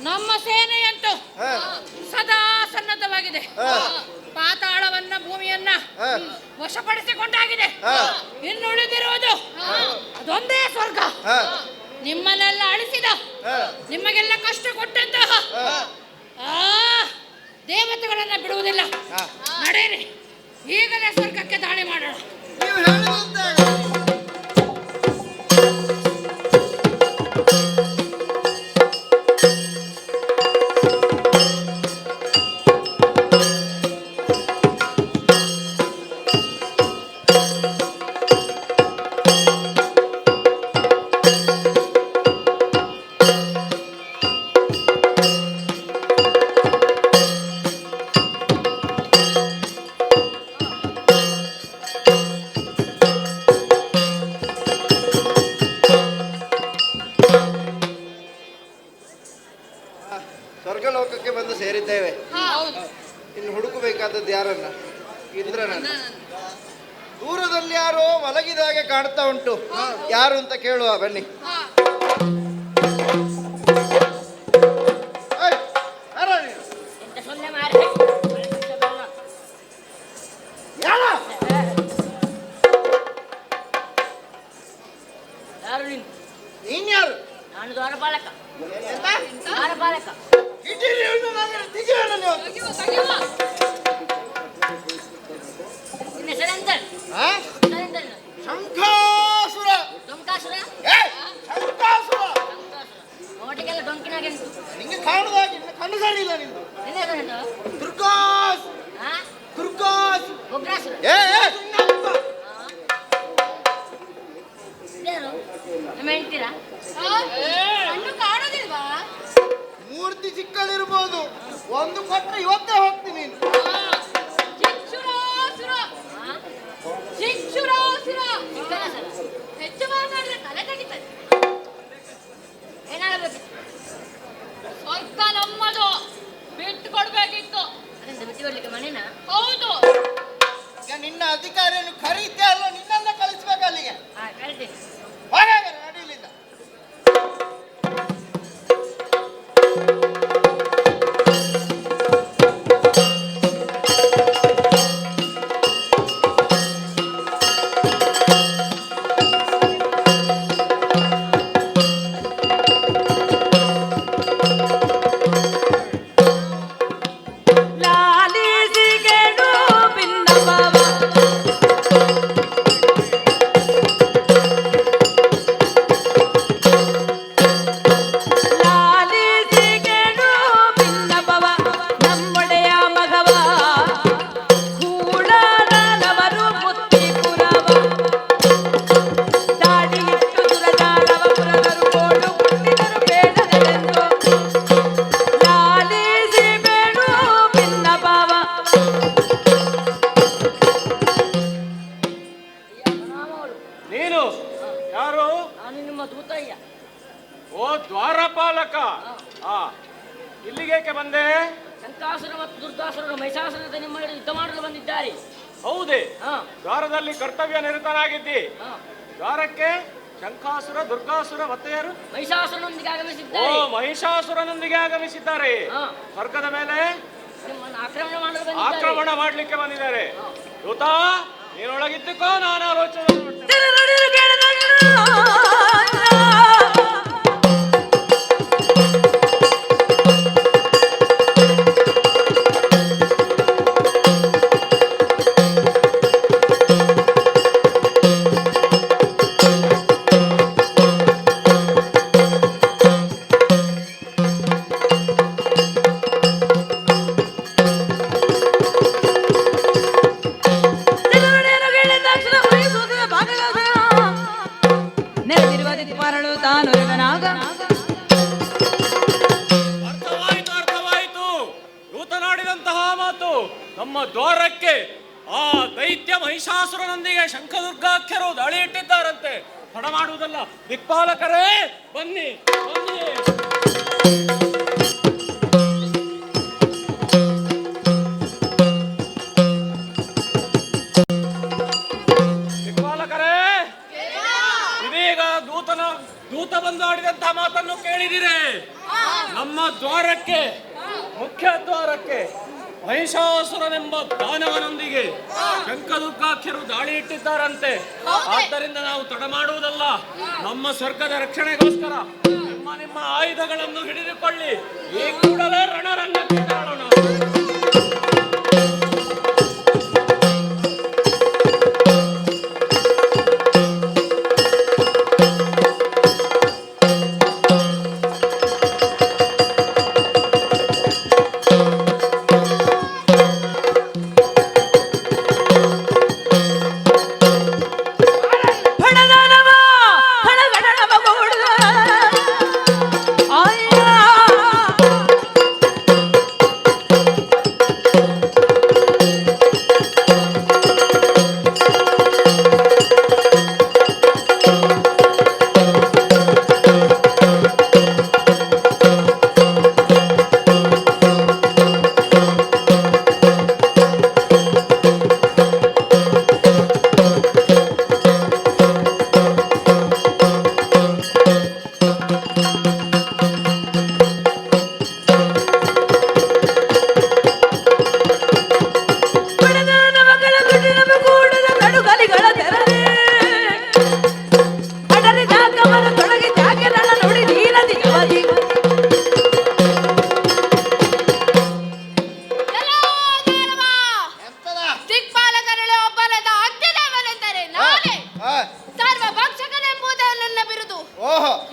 ನಮ್ಮ ಸೇನೆಯಂತೂ ಸದಾ ಸನ್ನದ್ಧವಾಗಿದೆ. ಪಾತಾಳವನ್ನ ಭೂಮಿಯನ್ನ ವಶಪಡಿಸಿಕೊಂಡಾಗಿದೆ. ಇನ್ನುಳಿದಿರುವುದು ಅದೊಂದೇ ಸ್ವರ್ಗ. ನಿಮ್ಮನ್ನೆಲ್ಲ ಅಳಿಸಿದ, ನಿಮಗೆಲ್ಲ ಕಷ್ಟ ಕೊಟ್ಟಂತಹ ದೇವತೆಗಳನ್ನ ಬಿಡುವುದಿಲ್ಲ. ನಡೆಯಿರಿ, ಈಗಲೇ ಸ್ವರ್ಗಕ್ಕೆ ದಾಳಿ ಮಾಡೋಣ. ಸ್ವರ್ಗಲೋಕಕ್ಕೆ ಬಂದು ಸೇರಿದ್ದೇವೆ. ಇನ್ನು ಹುಡುಕಬೇಕಾದದ್ದು ಯಾರನ್ನ? ಇಂದ್ರನನ್ನ. ದೂರದಲ್ಲಿ ಯಾರೋ ಮಲಗಿದಾಗೆ ಕಾಣ್ತಾ ಉಂಟು. ಯಾರು ಅಂತ ಕೇಳುವ ಬನ್ನಿ. ನೀನ್ ಯಾರು? ನಾನು ದ್ವಾರಪಾಲಕ. ದ್ವಾರಪಾಲಕ. ಶಂಖಾಸುರ. ಡೊಂಕಾಸುರ. ಶಂಖಾಸುರ. ನೋಟಿಗೆಲ್ಲ ಡೊಂಕಿನಾಗೆ ಉಂಟು. ನಿಂಗೆ ಕಾಣುದಾಗಿ ಕಣ್ಣು ಸರಿಯಿಲ್ಲ ನಿಂದು. ದುರ್ಗಾಸ್. ದುರ್ಗಾಸ್. ಉಗ್ರಾಸುರ. ನಮ್ಮ ಹೇಳ್ತೀರಾ? ಕಣ್ಣು ಕಾಣೋದಿಲ್ವಾ? ಮೂರ್ತಿ ಚಿಕ್ಕದಿರ್ಬೋದು, ಒಂದು ಕೊಟ್ಟರೆ ಇವತ್ತೇ ಹೋಗ್ತೀನಿ ನೀನು. ಹೆಚ್ಚು ಮಾತಾಡಿದ್ರೆ ತಲೆ ತೆಗಿತದೆ. ಏನಾಗಬೇಕು? ಸ್ವರ್ಗ ನಮ್ಮದು, ಬಿಟ್ಟು ಕೊಡ್ಬೇಕಿತ್ತು. ಅದರಿಂದ ಬಿಟ್ಟು ಕೊಡ್ಲಿಕ್ಕೆ ಮನೇನಾ? ಹೌದು. ಈಗ ನಿನ್ನ ಅಧಿಕಾರಿಯನ್ನು ಕರೀತೆ ಅಲ್ಲ, ನಿನ್ನನ್ನ ಕಳಿಸ್ಬೇಕು ಅಲ್ಲಿಗೆ. ಕಳಿಸ್ತೀನಿ. ಹಾಗಾದ್ರೆ ನಡೀಲಿಲ್ಲ. ಲಾಲಿ ದುರ್ಗಾಸುರರು ಮಹಿಷಾಸುರನ ನಿಮ್ಮ ಯುದ್ಧ ಮಾಡಲು ಬಂದಿದ್ದಾರೆ. ಹೌದೇ? ದ್ವಾರದಲ್ಲಿ ಕರ್ತವ್ಯ ನಿರತನಾಗಿದ್ದಿ. ದ್ವಾರಕ್ಕೆ ಶಂಖಾಸುರ, ದುರ್ಗಾಸುರ ಮತ್ತೆ ಯಾರು? ಮಹಿಷಾಸುರನೊಂದಿಗೆ ಆಗಮಿಸಿದ್ದಾರೆ. ಓ, ಮಹಿಷಾಸುರನೊಂದಿಗೆ ಆಗಮಿಸಿದ್ದಾರೆ. ಸ್ವರ್ಗದ ಮೇಲೆ ನಿಮ್ಮನ್ನು ಆಕ್ರಮಣ ಮಾಡಲು ಬಂದಿದ್ದಾರೆ. ಆಕ್ರಮಣ ಮಾಡ್ಲಿಕ್ಕೆ ಬಂದಿದ್ದಾರೆ. ದೂತ, ನೀನೊಳಗಿದ್ದಕ್ಕೋ ನಾನು ಆಲೋಚನೆ ಮಾಡ್ತೇನೆ. ಅರ್ಥವಾಯಿತು. ದೂತನಾಡಿದಂತಹ ಮಾತು ನಮ್ಮ ದ್ವಾರಕ್ಕೆ ಆ ದೈತ್ಯ ಮಹಿಷಾಸುರನೊಂದಿಗೆ ಶಂಖದುರ್ಗಾಖ್ಯರು ದಾಳಿ ಇಟ್ಟಿದ್ದಾರಂತೆ. ತಡ ಮಾಡುವುದಲ್ಲ, ದಿಕ್ಪಾಲಕರೇ ಬನ್ನಿ ಬನ್ನಿ. ದಿಕ್ಪಾಲಕರೇ, ಇದೀಗ ದೂತ ಬಂದು ಆಡಿದಂತಹ ಮಾತನ್ನು ಕೇಳಿದಿರೆ. ನಮ್ಮ ದ್ವಾರಕ್ಕೆ, ಮುಖ್ಯ ದ್ವಾರಕ್ಕೆ ಮಹಿಷಾಸುರನೆಂಬ ದಾನವನೊಂದಿಗೆ ಶಂಖದುರ್ಗಾಖ್ಯರು ದಾಳಿ ಇಟ್ಟಿದ್ದಾರಂತೆ. ಆದ್ದರಿಂದ ನಾವು ತಡ ಮಾಡುವುದಲ್ಲ, ನಮ್ಮ ಸ್ವರ್ಗದ ರಕ್ಷಣೆಗೋಸ್ಕರ ನಿಮ್ಮ ಆಯುಧಗಳನ್ನು ಹಿಡಿದುಕೊಳ್ಳಿ. ಈ ಕೂಡಲೇ ರಣರಂಗಕ್ಕೆ ಕಾಣೋಣ.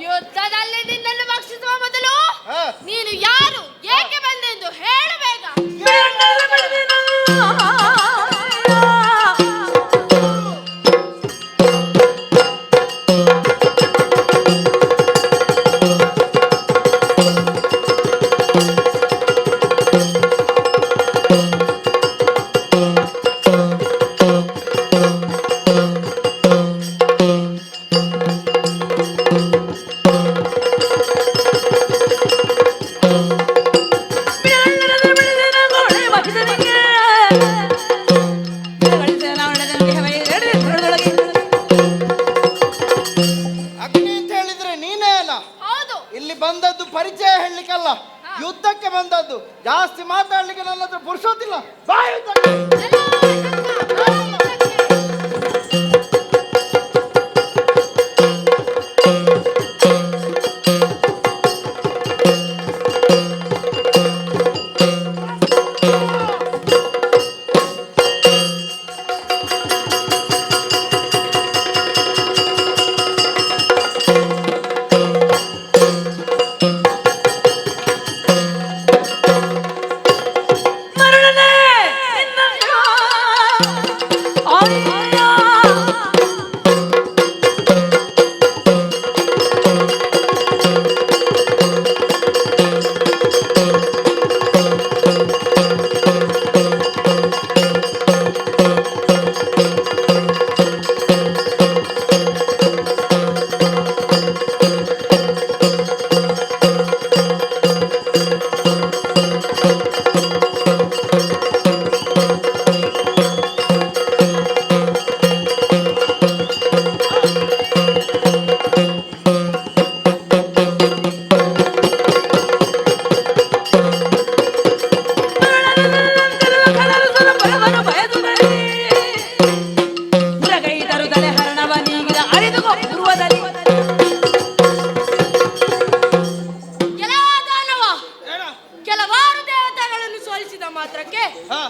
ಯುದ್ಧದಲ್ಲಿ ನಿನ್ನನ್ನು ಭಕ್ಷಿಸುವ ಮೊದಲು ನೀನು ಯಾರು, ಏಕೆ ಬಂದೆಂದು ಹೇಳು ಬೇಗ. ಬಂದದ್ದು ಪರಿಚಯ ಹೇಳಲಿಕ್ಕಲ್ಲ, ಯುದ್ಧಕ್ಕೆ ಬಂದದ್ದು. ಜಾಸ್ತಿ ಮಾತಾಡ್ಲಿಕ್ಕೆ ನನ್ನ ಹತ್ರ ಪುರುಸೋತಿಲ್ಲ. ಬಾ ಯುದ್ಧಕ್ಕೆ. ಮರಳನೆ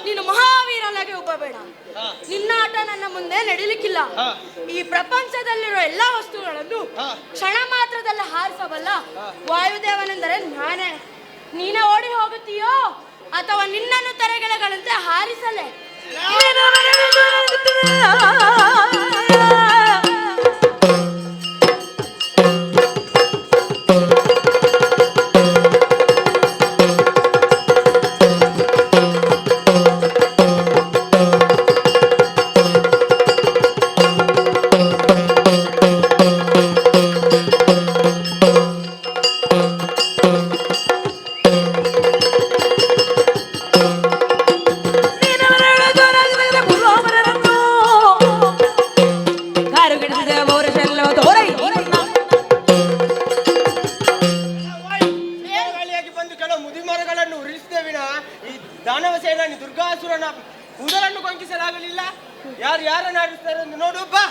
ನೀನು ಮಹಾವೀರನಾಗಿ ಹೋಗಬೇಡ. ನಿನ್ನ ಆಟ ನನ್ನ ಮುಂದೆ ನಡೀಲಿಕ್ಕಿಲ್ಲ. ಈ ಪ್ರಪಂಚದಲ್ಲಿರೋ ಎಲ್ಲಾ ವಸ್ತುಗಳನ್ನು ಕ್ಷಣ ಮಾತ್ರದಲ್ಲಿ ಹಾರಿಸಬಲ್ಲ ವಾಯುದೇವನೆಂದರೆ ನಾನೇ. ನೀನೇ ಓಡಿ ಹೋಗುತ್ತೀಯೋ ಅಥವಾ ನಿನ್ನನ್ನು ತರೆಗೆಳೆಗಳಂತೆ ಹಾರಿಸಲೇ? ದುರ್ಗಾಸುರನ ಕೂದಲನ್ನು ಕೊಂಕಿಸಲಾಗಲಿಲ್ಲ. ಯಾರನ್ನು ಆಡಿಸ್ತಾರೆ ಎಂದು ನೋಡು ಬಾ.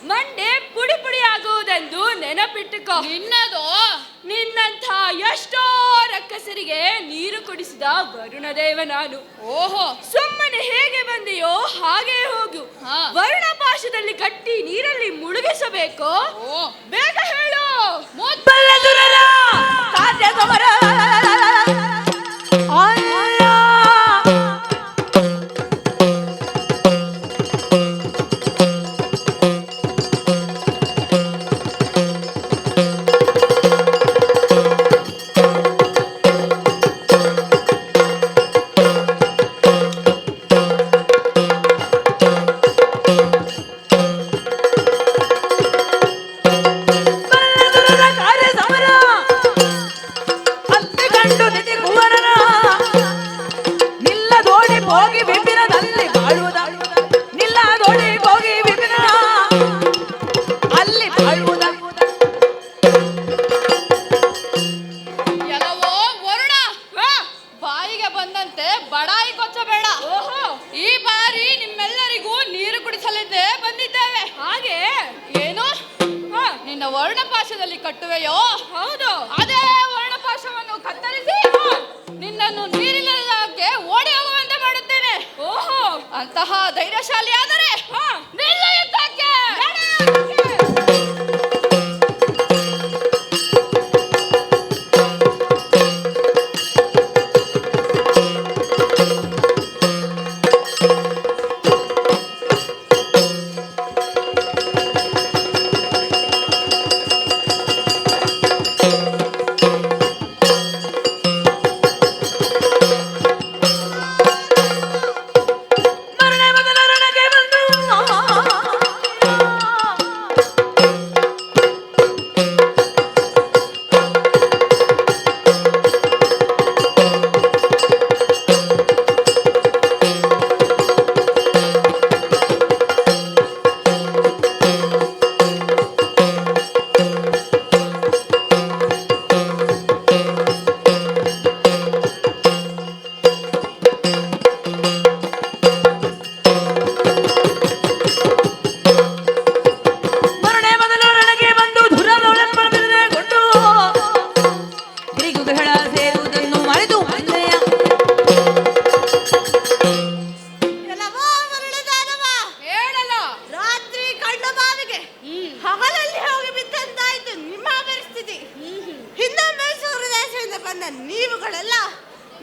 ಮಂಡೆ ಪುಡಿ ಪುಡಿ ಆಗುವುದೆಂದು ನೆನಪಿಟ್ಟುಕೋ. ನಿನ್ನಂಥ ಎಷ್ಟೋ ರಕ್ಕಸರಿಗೆ ನೀರು ಕುಡಿಸಿದ ವರುಣದೇವ ನಾನು. ಓಹೋ, ಸುಮ್ಮನೆ ಹೇಗೆ ಬಂದೆಯೋ ಹಾಗೆ ಹೋಗು. ವರುಣ ಪಾಶದಲ್ಲಿ ಕಟ್ಟಿ ನೀರಲ್ಲಿ ಮುಳುಗಿಸಬೇಕು. ಬೇಗ ಹೇಳು. ವರ್ಣಪಾಶದಲ್ಲಿ ಕಟ್ಟುವೆಯೋ? ಹೌದು, ಅದೇ ವರ್ಣಪಾಶವನ್ನು ಕತ್ತರಿಸಿ ನಿನ್ನನ್ನು ನೀರಿಲ್ಲದಕ್ಕೆ ಓಡಿ ಹೋಗುವಂತೆ ಮಾಡುತ್ತೇನೆ. ಓಹೋ, ಅಂತಹ ಧೈರ್ಯಶಾಲಿ ಆದರೆ ನಿಲ್ಲ ಯುದ್ಧಕ್ಕೆ.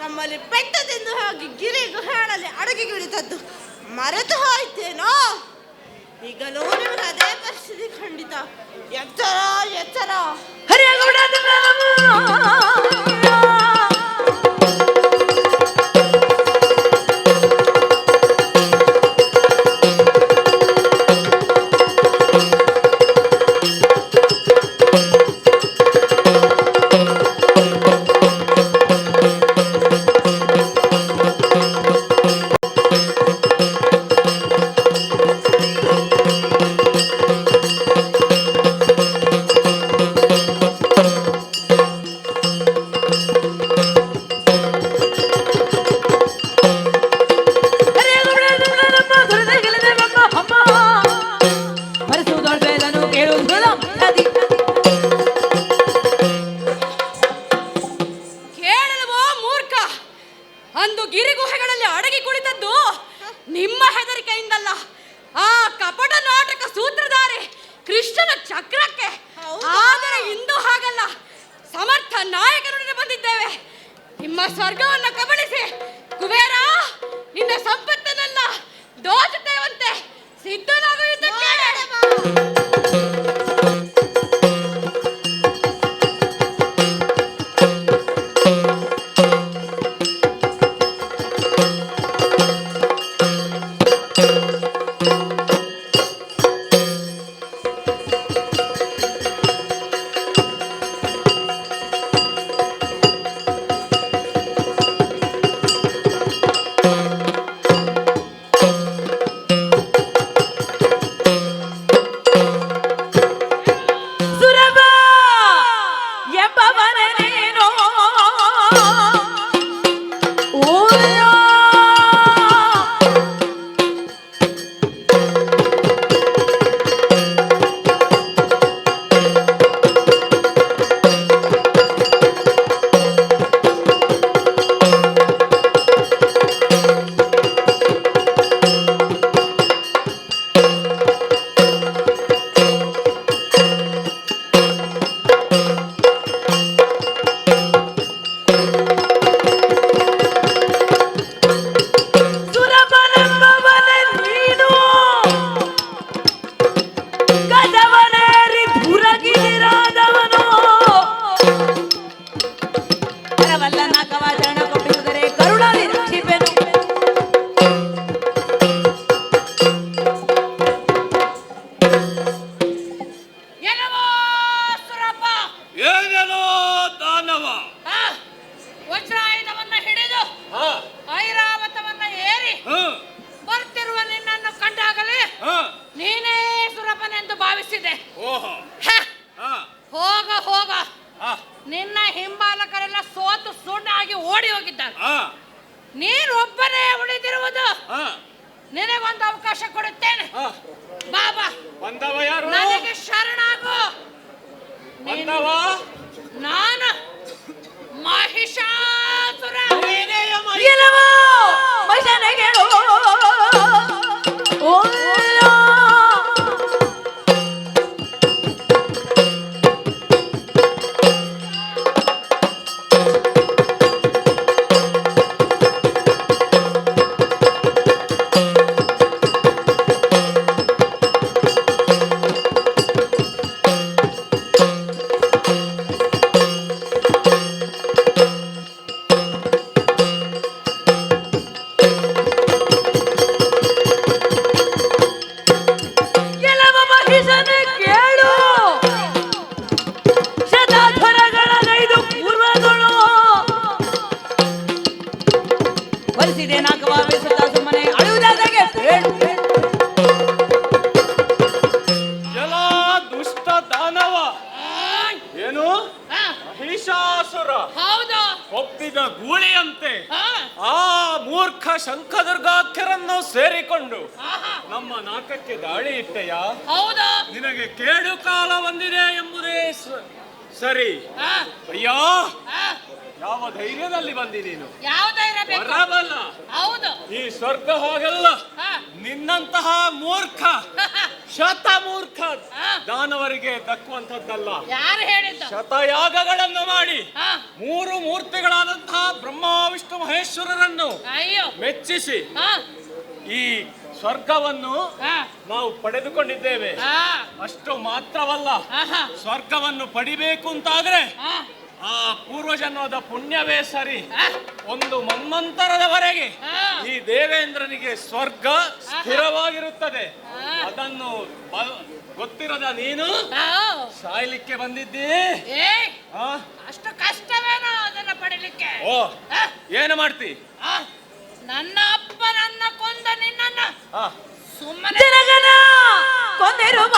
ನಮ್ಮಲ್ಲಿ ಬೆಟ್ಟದಿಂದ ಹೋಗಿ ಗಿರಿ ಗುಹೆಗಳಲ್ಲಿ ಅಡಗಿ ಕುಳಿತದ್ದು ಮರೆತು ಹೋಯ್ತೇನೋ? ಈಗಲೂ ನಿಮಗೆ ಅದೇ ಪರಿಸ್ಥಿತಿ ಖಂಡಿತ. ಎಚ್ಚರ ಎಚ್ಚರ. ಹರಿಯಗೌಡ ಸ್ವರ್ಗವನ್ನು ಕಬಳಿಸಿ ಕುಬೇರ ನಿನ್ನ ಸಂಪತ್ತನ್ನೆಲ್ಲ ದೋಚುತ್ತೇವಂತೆ. ಸಿದ್ಧನಾಗು ಯುದ್ಧಕ್ಕೆ. ವಜ್ರಾಯುಧವನ್ನ ಹಿಡಿದು ಐರಾವತವನ್ನ ಏರಿ ಬರ್ತಿರುವ ನಿನ್ನನ್ನು ಕಂಡಾಗಲೇ ನೀನೇ ಸುರಪನೆಂದು ಭಾವಿಸಿದೆ. ಹೋಗ ಹೋಗ, ನಿನ್ನ ಹಿಂಬಾಲಕರೆಲ್ಲ ಸೋತು ಸುಣ್ಣಾಗಿ ಓಡಿ ಹೋಗಿದ್ದಾರೆ. ನೀನೊಬ್ಬನೇ ಉಳಿದಿರುವುದು. ನಿನಗೊಂದು ಅವಕಾಶ ಕೊಡುತ್ತೇನೆ. ಬಾಬಾ, ನನಗೆ ಶರಣಾಗು. ನಾನು ಮಹಿಷಾಸುರ. ಒಪ್ಪಿದ ಗೂಳಿಯಂತೆ ಆ ಮೂರ್ಖ ಶಂಖದುರ್ಗಾಖ್ಯರನ್ನು ಸೇರಿಕೊಂಡು ನಮ್ಮ ನಾಕಕ್ಕೆ ದಾಳಿ ಇಟ್ಟೆಯ. ನಿನಗೆ ಕೇಡು ಕಾಲ ಬಂದಿದೆ ಎಂಬುದೇ ಸರಿ. ಅಯ್ಯೋ, ಯಾವ ಧೈರ್ಯದಲ್ಲಿ ಬಂದಿ ನೀನು? ಯಾವ ಧೈರ್ಯ ಬೇಕು? ಬರಬಲ್ಲ. ಹೌದು. ಈ ಸ್ವರ್ಗ ಹೋಗಲ್ಲ. ನಿನ್ನಂತಹ ಮೂರ್ಖ ಶತಮೂರ್ಖ ದಾನವರಿಗೆ ದಕ್ಕುವಂಥದ್ದಲ್ಲ. ಯಾರು ಹೇಳಿದ್ದ? ಶತಯಾಗಗಳನ್ನು ಮಾಡಿ 3 ಮೂರ್ತಿಗಳಾದಂತಹ ಬ್ರಹ್ಮ ವಿಷ್ಣು ಮಹೇಶ್ವರರನ್ನು ಅಯ್ಯೋ ಮೆಚ್ಚಿಸಿ ಈ ಸ್ವರ್ಗವನ್ನು ನಾವು ಪಡೆದುಕೊಂಡಿದ್ದೇವೆ. ಅಷ್ಟು ಮಾತ್ರವಲ್ಲ, ಸ್ವರ್ಗವನ್ನು ಪಡಿಬೇಕು ಅಂತಾದ್ರೆ ಆ ಪೂರ್ವಜನ್ಮದ ಪುಣ್ಯವೇ ಸರಿ. 1 ಮನ್ವಂತರದವರೆಗೆ ಈ ದೇವೇಂದ್ರನಿಗೆ ಸ್ವರ್ಗ ಸ್ಥಿರವಾಗಿರುತ್ತದೆ. ಅದನ್ನು ಗೊತ್ತಿರದ ನೀನು ಸಾಯ್ಲಿಕ್ಕೆ ಬಂದಿದ್ದಿ. ಅಷ್ಟು ಕಷ್ಟವೇನೋ ಅದನ್ನ ಪಡಿಲಿಕ್ಕೆ? ಓ, ಏನು ಮಾಡ್ತಿ? ನನ್ನ ಅಪ್ಪ ನನ್ನ ಕೊಂದ ನಿನ್ನನ್ನ ಸುಮ್ಮನೆ ಜನಗಣ ಕೊಂದಿರುವ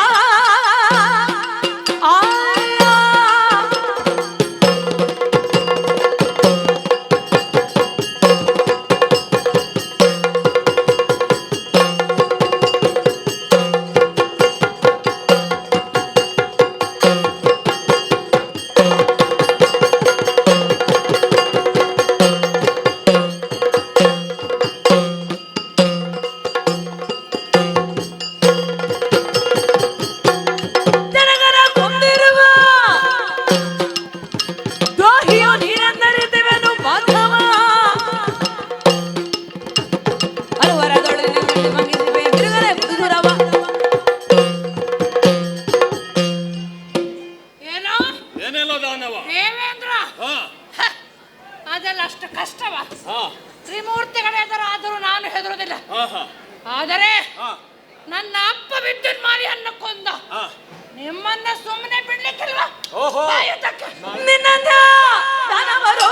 ಅದೆಲ್ಲ ಅಷ್ಟು ಕಷ್ಟವ? ತ್ರಿಮೂರ್ತಿಗಳೆದುರಾದರೂ ನಾನು ಹೆದರುವುದಿಲ್ಲ. ಆದರೆ ನನ್ನ ಅಪ್ಪ ವಿದ್ಯುನ್ ಮಾಲಿಯನ್ನು ಕೊಂದ ನಿಮ್ಮನ್ನ ಸುಮ್ಮನೆ ಬಿಡ್ಲಿಕ್ಕಿಲ್ವಾ? ನಿನ್ನಂತ ದಾನವರು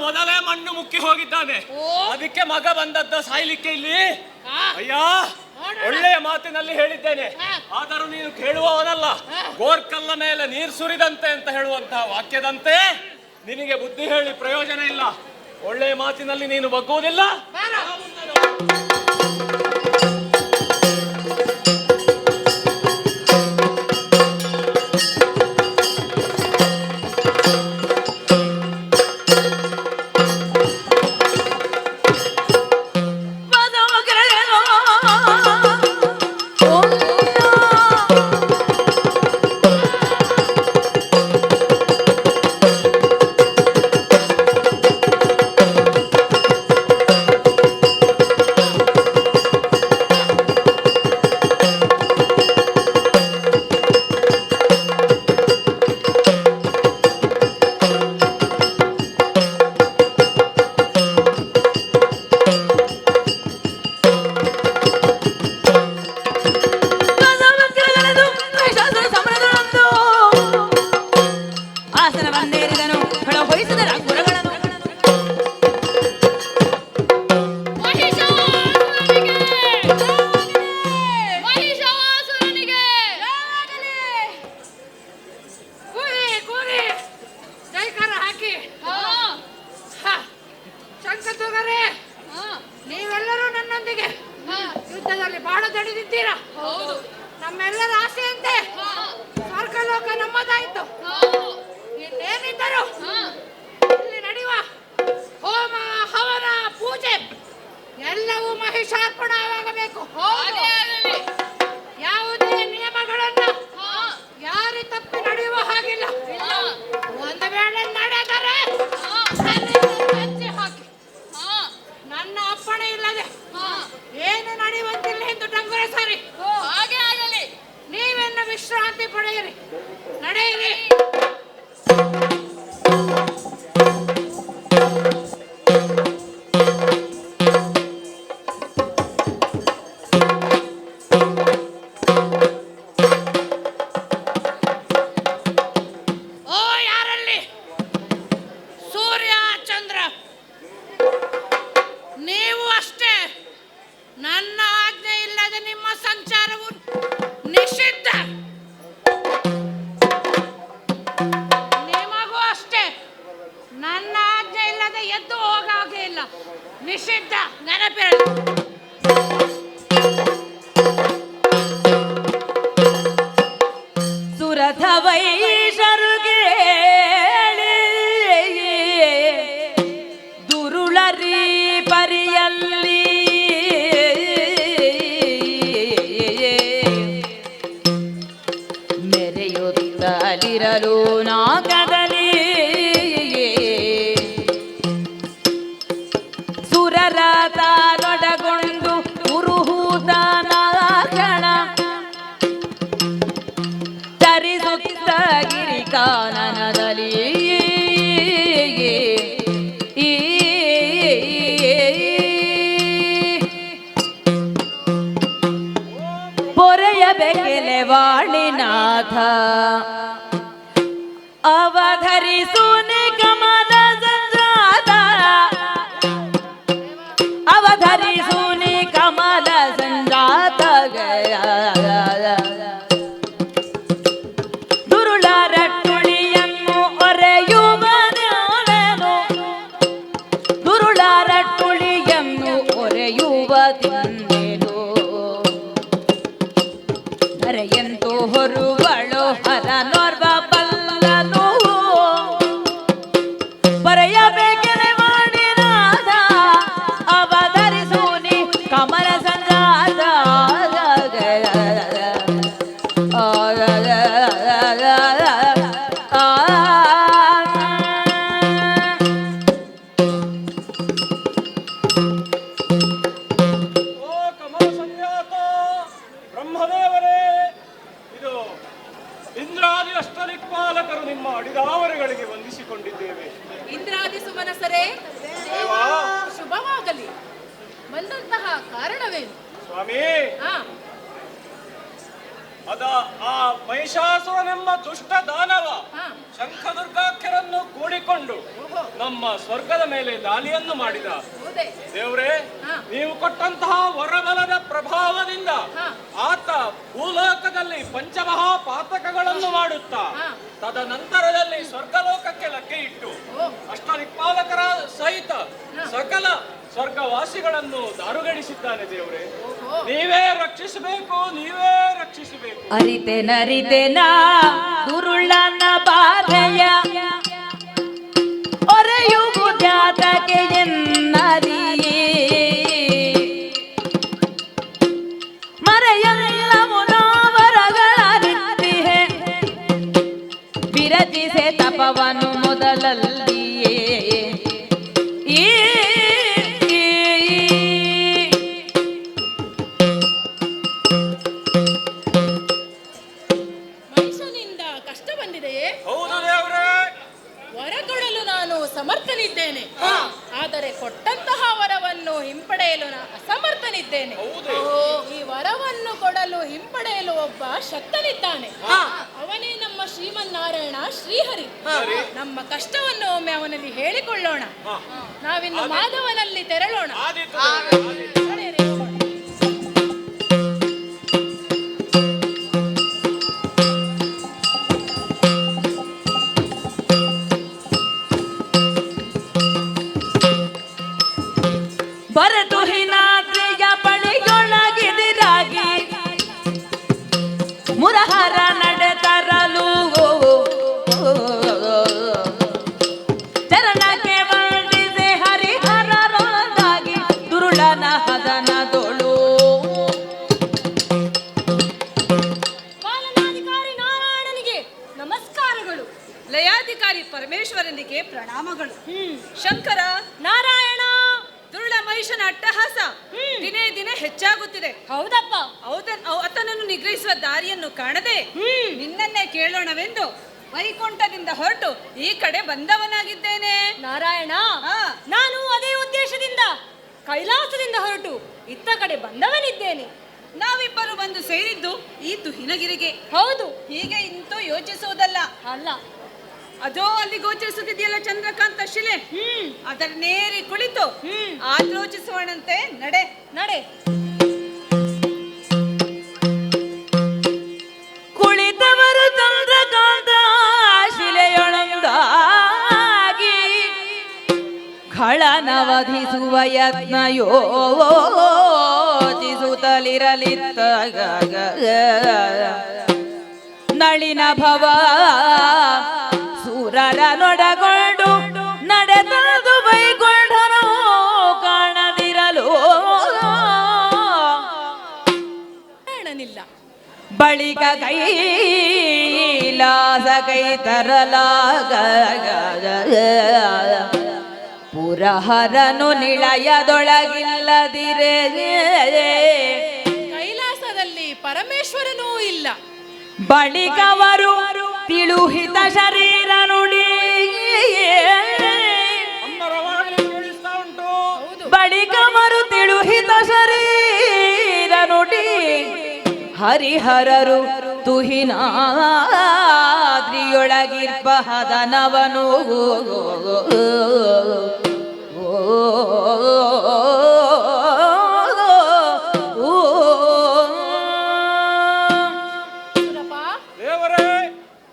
ಮೊದಲೇ ಮಣ್ಣು ಮುಕ್ಕಿ ಹೋಗಿದ್ದಾನೆ. ಅದಕ್ಕೆ ಮಗ ಬಂದದ್ದ ಸಾಯ್ಲಿಕ್ಕೆ ಇಲ್ಲಿ. ಅಯ್ಯ, ಒಳ್ಳೆಯ ಮಾತಿನಲ್ಲಿ ಹೇಳಿದ್ದೇನೆ, ಆದರೂ ನೀನು ಕೇಳುವವನಲ್ಲ. ಗೋರ್ಕಲ್ಲ ಮೇಲೆ ನೀರು ಸುರಿದಂತೆ ಅಂತ ಹೇಳುವಂತಹ ವಾಕ್ಯದಂತೆ ನಿನಗೆ ಬುದ್ಧಿ ಹೇಳಿ ಪ್ರಯೋಜನ ಇಲ್ಲ. ಒಳ್ಳೆಯ ಮಾತಿನಲ್ಲಿ ನೀನು ಬಗ್ಗುವುದಿಲ್ಲ. ನೀವೆಲ್ಲರೂ ನನ್ನೊಂದಿಗೆ ಯುದ್ಧದಲ್ಲಿ ಬಾಳ ದಡಿದಿದ್ದೀರಾ. ನಮ್ಮೆಲ್ಲರ ಆಸೆಯಂತೆ ಸ್ವರ್ಗಲೋಕ ನಮ್ಮದಾಯಿತು. ಇನ್ನೇನಿದ್ದರು ಇಲ್ಲಿ ನಡೆಯುವ ಹೋಮ ಹವನ ಪೂಜೆ ಎಲ್ಲವೂ ಮಹಿಷಾರ್ಪಣವಾಗಬೇಕು. ಯಾವುದೇ ನಿಯಮಗಳನ್ನ ಯಾರು ತಪ್ಪಿ ನಡೆಯುವ ಹಾಗಿಲ್ಲ. ಒಂದು ವೇಳೆ ನಡೆದರೆ ಹಾಕಿ ನನ್ನ ಅಪ್ಪಣೆ ಇಲ್ಲದೆ ಏನು ನಡೆಯುವಂತಿಲ್ಲ ಎಂದು ಡಂಗುರ ಸರಿ. ಹಾಗೆ ಆಗಲಿ. ನೀವೆಲ್ಲ ವಿಶ್ರಾಂತಿ ಪಡೆಯಿರಿ, ನಡೆಯಿರಿ. ಸುರಥ ವೈಶರುಗೆ ದುರುಳರಿ ಪರಿಯಲ್ಲಿ ಮೆರೆಯುತ್ತಲಿರಲು ನಾಗದಲ್ಲಿ ಸುರರತಾನೊಡಗೊಂಡು ಪುರುಹೂತನಾಗಣ ತರಿಸುತ್ತ ಗಿರಿಕಾನನದಲ್ಲಿ ಪೊರೆಯಬೇಕೆಲೆ ವಾಣಿನಾಥ ಅವಧರಿಸು ನಿಗಮದ ಸಂಜಾತ ಅವಧರಿಸು ನಿಗಮದ ಸಂಜಾತ ದುರುಳರಟ್ಟುಳಿಯನ್ನು ಒರೆಯುವನು ದುರುಳರಟ್ಟುಳಿಯನ್ನು ಒರೆಯುವ ತಿಂದೆನು ಹರೆಯಂತೂ ಹೊರುವಳು ಹರನೋರ್ವ ಬಲ್ಲನು ಬರೆಯಬೇಕೆನೆ ಮಾಡಿನಾದ ಅವಧರಿಸು ನೀ ಕಮಲ ಸಂಗಾದ ಓ ಕಮಲ ಸಂಜಾತ ಬ್ರಹ್ಮದೇವರೇ, ಇದು ಇಂದ್ರಾದಿ ಅಷ್ಟದಿಕ್ಪಾಲಕರು ನಿಮ್ಮ ಅಡಿದಾವರೆಗಳಿಗೆ ವಂದಿಸಿಕೊಂಡಿದ್ದೇವೆ. ಇಂದ್ರಾದಿ ಸುಮನಸರೇ, ದೇವಾ, ಶುಭವಾಗಲಿ. ಬಂದಂತಹ ಕಾರಣವೇನು? ಸ್ವಾಮಿ, ಹಾ, ಅದ ಆ ಮಹಿಷಾಸುರನೆಂಬ ದುಷ್ಟ ದಾನವ ಹಾ. ಶಂಖದುರ್ಗಾಖ್ಯರನ್ನು ಕೂಡಿಕೊಂಡು ನಮ್ಮ ಸ್ವರ್ಗದ ಮೇಲೆ ದಾಳಿಯನ್ನು ಮಾಡಿದ. ಹೌದೇ? ದೇವ್ರೇ, ಹಾ. ನೀವು ಕೊಟ್ಟಂತಹ ವರಬಲದ ಪ್ರಭಾವದಿಂದ ಹಾ. ಆತ ಭೂಲೋಕದಲ್ಲಿ ಪಂಚಮಹಾಪಾತಕಗಳನ್ನು ಮಾಡುತ್ತಾ ಹಾ. ತದನಂತರದಲ್ಲಿ ಸ್ವರ್ಗಲೋಕಕ್ಕೆ ಲಗ್ಗೆ ಇಟ್ಟು ಓ, ಅಷ್ಟದಿಕ್ಪಾಲಕರ ಸಹಿತ ಸಕಲ ಸ್ವರ್ಗವಾಸಿಗಳನ್ನು ದಾರುಗಡಿಸಿದ್ದಾನೆ. ದೇವ್ರೆ, ಓಹೋ. ನೀವೇ ರಕ್ಷಿಸಬೇಕು, ನೀವೇ ರಕ್ಷಿಸಬೇಕು. ಅರಿತೆನರಿತೆನ ದುರುಳನ ಬಾಧೆಯ ಒರೆಯುವು ಜಾತಕ್ಕೆ ಎನ್ನರಿಯೇ ಮರೆಯಲ್ಲವು ನಾವರಗಳರಿತ್ತಿಹೆ ವಿರಚಿಸೆ ತಪವನು ಮೊದಲಲ್ಲಿಯೇ ಮನುಷ್ಯನಿಂದ ಕಷ್ಟ ಬಂದಿದೆಯೇ? ಹೌದು ದೇವ್ರೆ, ವರ ಕೊಡಲು ನಾನು ಸಮರ್ಥನಿದ್ದೇನೆ, ಆದರೆ ಕೊಟ್ಟಂತಹ ವರವನ್ನು ಹಿಂಪಡೆಯಲು ನಾನು ಅಸಮರ್ಥನಿದ್ದೇನೆ. ಹೌದು. ಈ ವರವನ್ನು ಕೊಡಲು ಹಿಂಪಡೆಯಲು ಒಬ್ಬ ಶಕ್ತನಿದ್ದಾನೆ. ಅವನೇ ನಮ್ಮ ಶ್ರೀಮನ್ನಾರಾಯಣ ಶ್ರೀಹರಿ. ನಮ್ಮ ಕಷ್ಟವನ್ನು ಒಮ್ಮೆ ಅವನಲ್ಲಿ ಹೇಳಿಕೊಳ್ಳೋಣ. ನಾವಿನ್ನು ಮಾಧವನಲ್ಲಿ ತೆರಳೋಣ. ಆದೀತು ದೇವ್ರೆ, ಆದೀತು. ನಡೆಯಿರಿ, ಹೋಗೋಣ. ಬರೆದು ಹಿನಾದ್ರಿಯ ಬಳಿಯೊಳಗಿದಿರಾಗಿ ಮುರಹರ ನಡೆತರಲು ಚರಣಕ್ಕೆ ವಂದಿಸೆ ಹರಿಹರರೊಂದಾಗಿ ದುರುಳನ ಹದನದೊಳು ಪಾಲನಾಧಿಕಾರಿ ನಾರಾಯಣನಿಗೆ ನಮಸ್ಕಾರಗಳು. ಲಯಾಧಿಕಾರಿ ಪರಮೇಶ್ವರನಿಗೆ ಪ್ರಣಾಮಗಳು. ಶಂಕರ, ನಾರಾಯಣ, ದುರುಳ ಮಹಿಷನ ಅಟ್ಟಹಾಸ ದಿನೇ ದಿನೇ ಹೆಚ್ಚಾಗುತ್ತಿದೆ. ಹೌದಪ್ಪ. ಆತನನ್ನು ನಿಗ್ರಹಿಸುವ ದಾರಿಯನ್ನು ಕಾಣದೆ ನಿನ್ನನ್ನೇ ಕೇಳೋಣವೆಂದು ವೈಕುಂಠದಿಂದ ಹೊರಟು ಈ ಕಡೆ ಬಂದವನಾಗಿದ್ದೇನೆ. ನಾರಾಯಣ, ನಾನು ಅದೇ ಉದ್ದೇಶದಿಂದ ಕೈಲಾಸದಿಂದ ಹೊರಟು ಇತ್ತ ಕಡೆ ಬಂದವನಿದ್ದೇನೆ. ನಾವಿಬ್ಬರು ಬಂದು ಸೇರಿದ್ದು ಈ ತುಹಿನಗಿರಿಗೆ. ಹೌದು. ಹೀಗೆ ಇಂತೂ ಯೋಚಿಸುವುದಲ್ಲ. ಅಲ್ಲ, ಅದೋ ಅಲ್ಲಿ ಗೋಚರಿಸುತ್ತಿದೆಯಲ್ಲ ಚಂದ್ರಕಾಂತ ಶಿಲೆ, ಅದನ್ನೇರಿ ಕುಳಿತು ಆಲೋಚಿಸುವಣಂತೆ. ನಡೆ ನಡೆ. ಕುಳಿತವರು ಚಂದ್ರಕಾಂತ ಶಿಲೆಯೊಳಂದಾಗಿ ಖಳನವಧಿಸುವ ಯತ್ನ ಯೋಚಿಸುತ್ತಲಿರಲಿತ್ತ ನಳಿನ ಭವ ಸೂರರ ನೊಡಗೊಂಡು ನಡೆದು ಬೈಗೊಂಡನು ಕಾಣದಿರಲು ಕಾಣನಿಲ್ಲ. ಬಳಿಕ ಕೈಲಾಸ ಕೈ ತರಲಾಗ ಪುರಹರನು ನಿಳಯದೊಳಗಿಲ್ಲದಿರೆ ಕೈಲಾಸದಲ್ಲಿ ಪರಮೇಶ್ವರನೂ ಇಲ್ಲ. ಬಳಿಕವರು ತಿಳುಹಿತ ಶರೀರ ನುಡಿ ಬಳಿಕವರು ತಿಳುಹಿತ ಶರೀರ ನುಡಿ ಹರಿಹರರು ತುಹಿನಾದ್ರಿಯೊಳಗಿರ್ಪಹದನವನು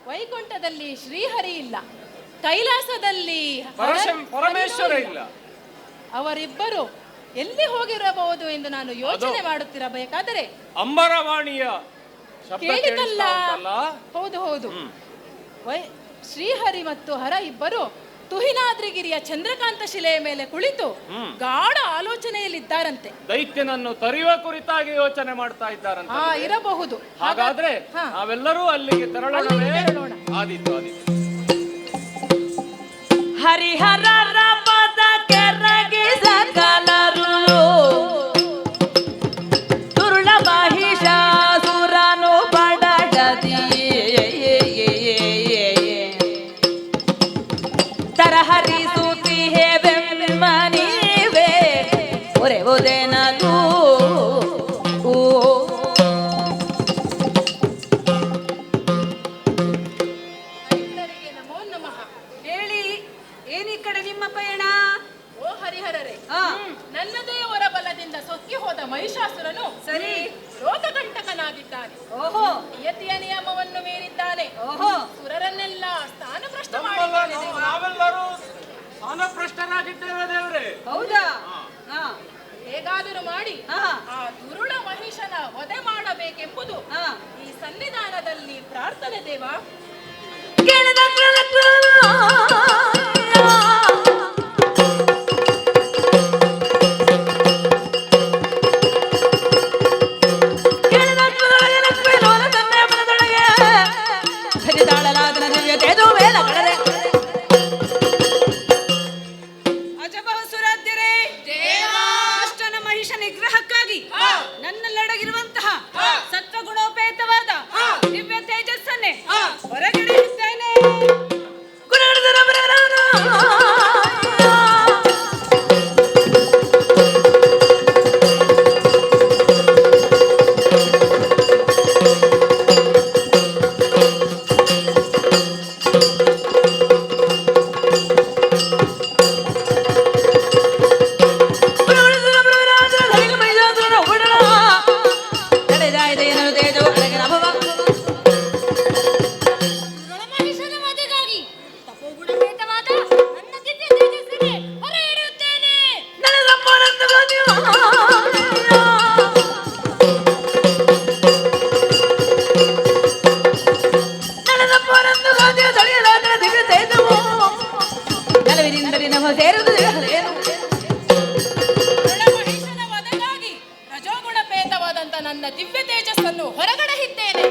ವೈಕುಂಠದಲ್ಲಿ ಶ್ರೀಹರಿ ಇಲ್ಲ, ಕೈಲಾಸದಲ್ಲಿ ಪರಮೇಶ್ವರ ಇಲ್ಲ. ಅವರಿಬ್ಬರು ಎಲ್ಲಿ ಹೋಗಿರಬಹುದು ಎಂದು ನಾನು ಯೋಚನೆ ಮಾಡುತ್ತಿರಬೇಕಾದರೆ ಅಂಬರವಾಣಿಯ ಕೇಳಿದಲ್ಲ. ಹೌದು ಹೌದು, ಶ್ರೀಹರಿ ಮತ್ತು ಹರ ಇಬ್ಬರು ತುಹಿನಾದ್ರಿಗಿರಿಯ ಚಂದ್ರಕಾಂತ ಶಿಲೆಯ ಮೇಲೆ ಕುಳಿತು ಗಾಢ ಆಲೋಚನೆಯಲ್ಲಿದ್ದಾರಂತೆ. ದೈತ್ಯನನ್ನು ತರಿಯುವ ಕುರಿತಾಗಿ ಯೋಚನೆ ಮಾಡ್ತಾ ಇದ್ದಾರಂತೆ. ಇರಬಹುದು. ಹಾಗಾದ್ರೆ ನಾವೆಲ್ಲರೂ ಅಲ್ಲಿಗೆ ತೆರಳೋಣವೇ? ಆದೀತು. ಹರಿಹರರ ಪದ ಕೆರಗಿ ಸಕಲರು ದುರುಳ ಮಹಿಷಾಸುರನು ಬಡಗದಿ ತರಹರಿಸುತ್ತಿಹೆ ಬೆಮ್ಮನಿವೆ ಒರೆವುದೇನದು ನಮೋ ನಮಃ. ಹೇಳಿ, ಏನಿ ಕಡೆ ನಿಮ್ಮ ಪಯಣ? ಓ ಹರಿಹರರೇ, ನನ್ನದೇ ಹೊರಬಲದಿಂದ ಸೊಕ್ಕಿ ಹೋದ ಮಹಿಷಾಸುರನು ಸರಿ ಲೋಕಕಂಟಕನಾಗಿದ್ದಾನೆ. ಓಹೋ, ನಿಯತಿಯ ನಿಯಮವನ್ನು ಮೀರಿದ್ದಾನೆ. ಓಹೋ, ಸುರರನ್ನೆಲ್ಲ ಸ್ಥಾನಭ್ರಷ್ಟ ಮಾಡಿದ್ದಾನೆ. ನಾವೆಲ್ಲರೂ ಸ್ಥಾನಭ್ರಷ್ಟರಾಗಿದ್ದೇವೆ ದೇವರೇ. ಹೌದಾ? ಹೇಗಾದರೂ ಮಾಡಿ ಹಾ. ಆ ದುರುಳ ಮಹಿಷನ ವಧೆ ಮಾಡಬೇಕೆಂಬುದು ಈ ಸನ್ನಿಧಾನದಲ್ಲಿ ಪ್ರಾರ್ಥನೆ ದೇವ. ಅಜಬಹುಸುರಾಧ್ಯರೇ, ದುಷ್ಟನ ಮಹಿಷ ನಿಗ್ರಹಕ್ಕಾಗಿ ನನ್ನಲ್ಲಡಗಿರುವಂತಹ ಸತ್ವಗುಣೋಪೇತವಾದ ದಿವ್ಯ ತೇಜಸ್ಸನ್ನೇ ಹೊರಗಡೆ ಇದ್ದೇನೆ. ಮಹಿಷನ ವಧೆಗಾಗಿ ತಪೋಗುಣಪೇತವಾದ ನನ್ನ ದಿವ್ಯ ತೇಜಸ್ಸಿಗೆ ಹೊರ ಇಡುತ್ತೇನೆ. ಮಹಿಷನ ವಧೆಗಾಗಿ ರಜೋಗುಣಪೇತವಾದಂತ ನನ್ನ ದಿವ್ಯ ತೇಜಸ್ಸನ್ನು ಹೊರಗಡೆ ಇದ್ದೇನೆ.